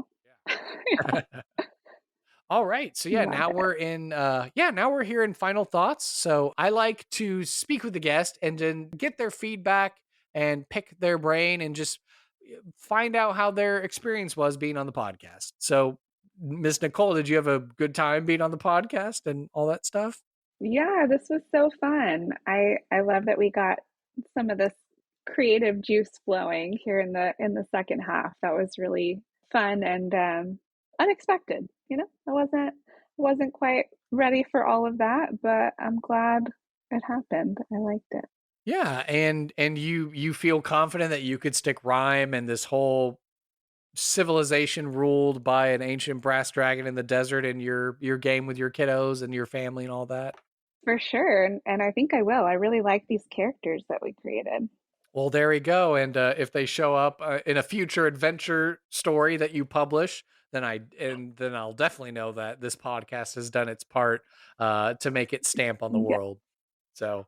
Yeah, Yeah. All right. So yeah, love now it. we're in now we're here in final thoughts. So I like to speak with the guest and then get their feedback and pick their brain and just find out how their experience was being on the podcast. So Miss Nicole, did you have a good time being on the podcast and all that stuff? Yeah, this was so fun. I love that we got some of this creative juice flowing here in the second half. That was really fun and unexpected. I wasn't quite ready for all of that, but I'm glad it happened. I liked it. Yeah, and you feel confident that you could stick rhyme and this whole civilization ruled by an ancient brass dragon in the desert in your game with your kiddos and your family and all that? For sure, and I think I will. I really like these characters that we created. Well, there we go. And if they show up in a future adventure story that you publish, then I'll definitely know that this podcast has done its part to make its stamp on the Yeah. world. So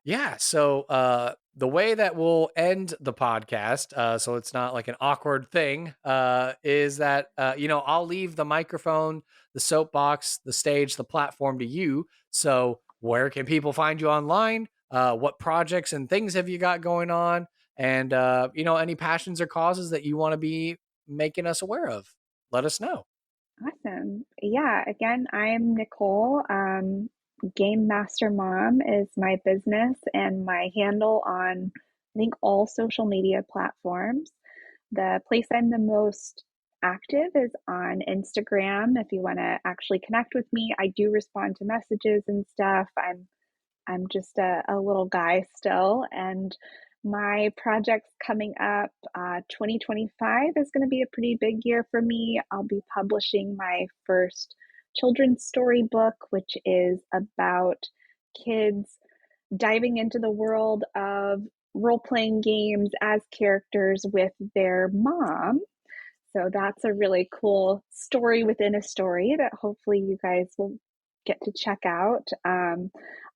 yeah. So the way that we'll end the podcast, so it's not like an awkward thing, is that I'll leave the microphone, the soapbox, the stage, the platform to you. So where can people find you online? What projects and things have you got going on? And any passions or causes that you want to be making us aware of? Let us know. Awesome. Yeah, again, I'm Nicole. Game Master Mom is my business and my handle on, I think, all social media platforms. The place I'm the most active is on Instagram. If you want to actually connect with me, I do respond to messages and stuff. I'm just a little guy still, and my projects coming up, 2025 is going to be a pretty big year for me. I'll be publishing my first children's story book, which is about kids diving into the world of role playing games as characters with their mom. So that's a really cool story within a story that hopefully you guys will get to check out.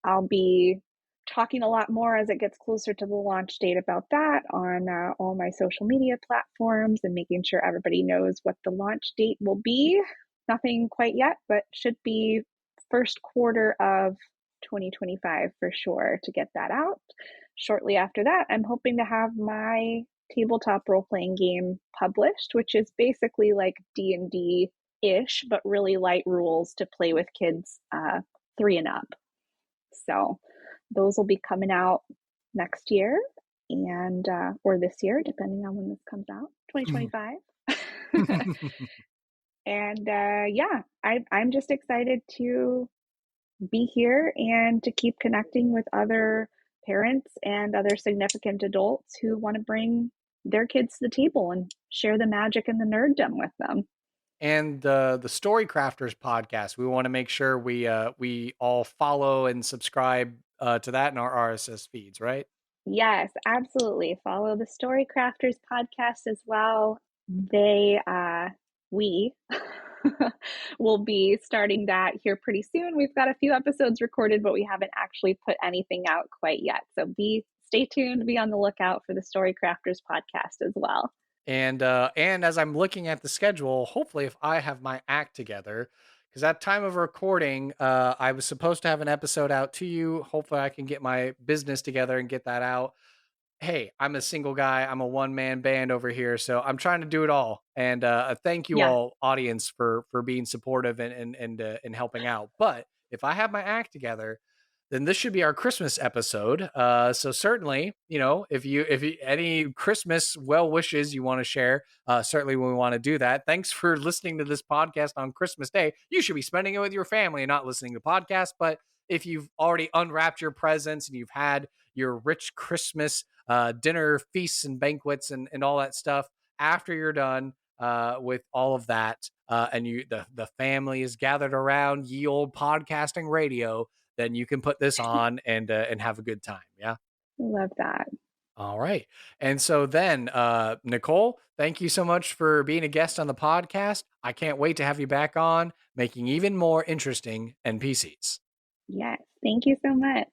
I'll be talking a lot more as it gets closer to the launch date about that on all my social media platforms and making sure everybody knows what the launch date will be. Nothing quite yet, but should be first quarter of 2025 for sure to get that out. Shortly after that, I'm hoping to have my tabletop role-playing game published, which is basically like D&D ish, but really light rules to play with kids 3 and up. So those will be coming out next year and or this year, depending on when this comes out, 2025. And yeah, I'm just excited to be here and to keep connecting with other parents and other significant adults who want to bring their kids to the table and share the magic and the nerddom with them. And the Story Crafters podcast, we want to make sure we all follow and subscribe to that in our RSS feeds, right? Yes, absolutely. Follow the Story Crafters podcast as well. We will be starting that here pretty soon. We've got a few episodes recorded, but we haven't actually put anything out quite yet. So stay tuned, be on the lookout for the Story Crafters podcast as well. And as I'm looking at the schedule, hopefully if I have my act together, because at time of recording, I was supposed to have an episode out to you. Hopefully I can get my business together and get that out. Hey, I'm a single guy. I'm a one-man band over here, so I'm trying to do it all. And thank you Yeah. all, audience, for being supportive and helping out. But if I have my act together, then this should be our Christmas episode. So certainly, if you any Christmas well wishes you want to share, certainly we want to do that. Thanks for listening to this podcast on Christmas Day. You should be spending it with your family and not listening to podcasts. But if you've already unwrapped your presents and you've had your rich Christmas dinner feasts and banquets and all that stuff, after you're done with all of that, and the family is gathered around ye old podcasting radio, then you can put this on and have a good time. Yeah. Love that. All right. And so then, Nicole, thank you so much for being a guest on the podcast. I can't wait to have you back on, making even more interesting NPCs. Yes. Thank you so much.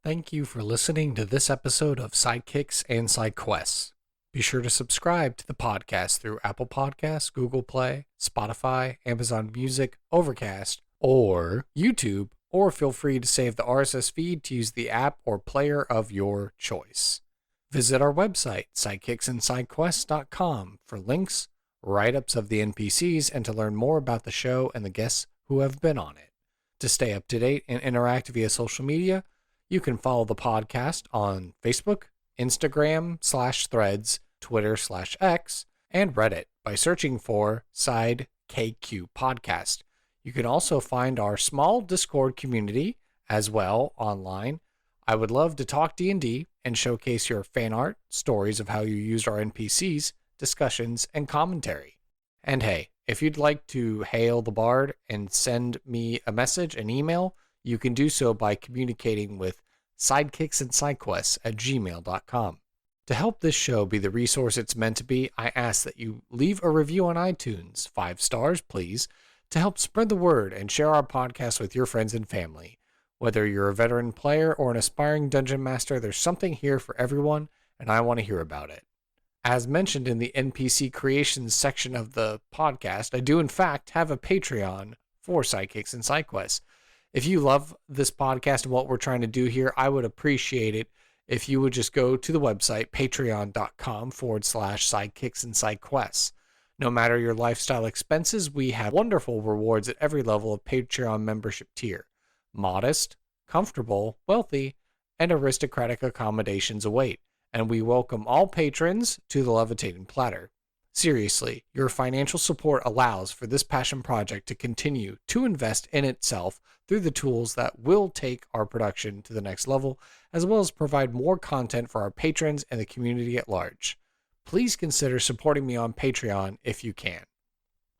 Thank you for listening to this episode of Sidekicks and Side Quests. Be sure to subscribe to the podcast through Apple Podcasts, Google Play, Spotify, Amazon Music, Overcast, or YouTube, or feel free to save the RSS feed to use the app or player of your choice. Visit our website, sidekicksandsidequests.com, for links, write-ups of the NPCs, and to learn more about the show and the guests who have been on it. To stay up to date and interact via social media, you can follow the podcast on Facebook, Instagram/Threads, Twitter/X, and Reddit by searching for Side KQ Podcast. You can also find our small Discord community as well online. I would love to talk D&D and showcase your fan art, stories of how you used our NPCs, discussions, and commentary. And hey, if you'd like to hail the bard and send me a message, an email, you can do so by communicating with sidekicksandsidequests@gmail.com. To help this show be the resource it's meant to be, I ask that you leave a review on iTunes, 5 stars, please, to help spread the word and share our podcast with your friends and family. Whether you're a veteran player or an aspiring dungeon master, there's something here for everyone, and I want to hear about it. As mentioned in the NPC creations section of the podcast, I do in fact have a Patreon for Sidekicks and Sidequests. If you love this podcast and what we're trying to do here, I would appreciate it if you would just go to the website, patreon.com/sidekicks and sidequests. No matter your lifestyle expenses, we have wonderful rewards at every level of Patreon membership tier. Modest, comfortable, wealthy, and aristocratic accommodations await, and we welcome all patrons to the Levitating Platter. Seriously, your financial support allows for this passion project to continue to invest in itself through the tools that will take our production to the next level, as well as provide more content for our patrons and the community at large. Please consider supporting me on Patreon if you can.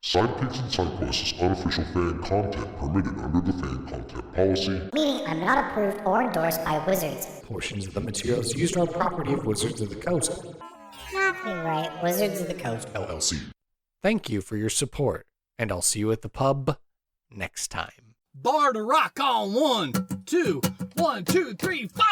Sidekicks and Sidequests is unofficial fan content permitted under the fan content policy. Meaning I'm not approved or endorsed by Wizards. Portions of the materials used are property of Wizards of the Coast. Copyright Wizards of the Coast, LLC. Thank you for your support, and I'll see you at the pub next time. Bar to rock on 1, 2, 1, 2, 3, 4.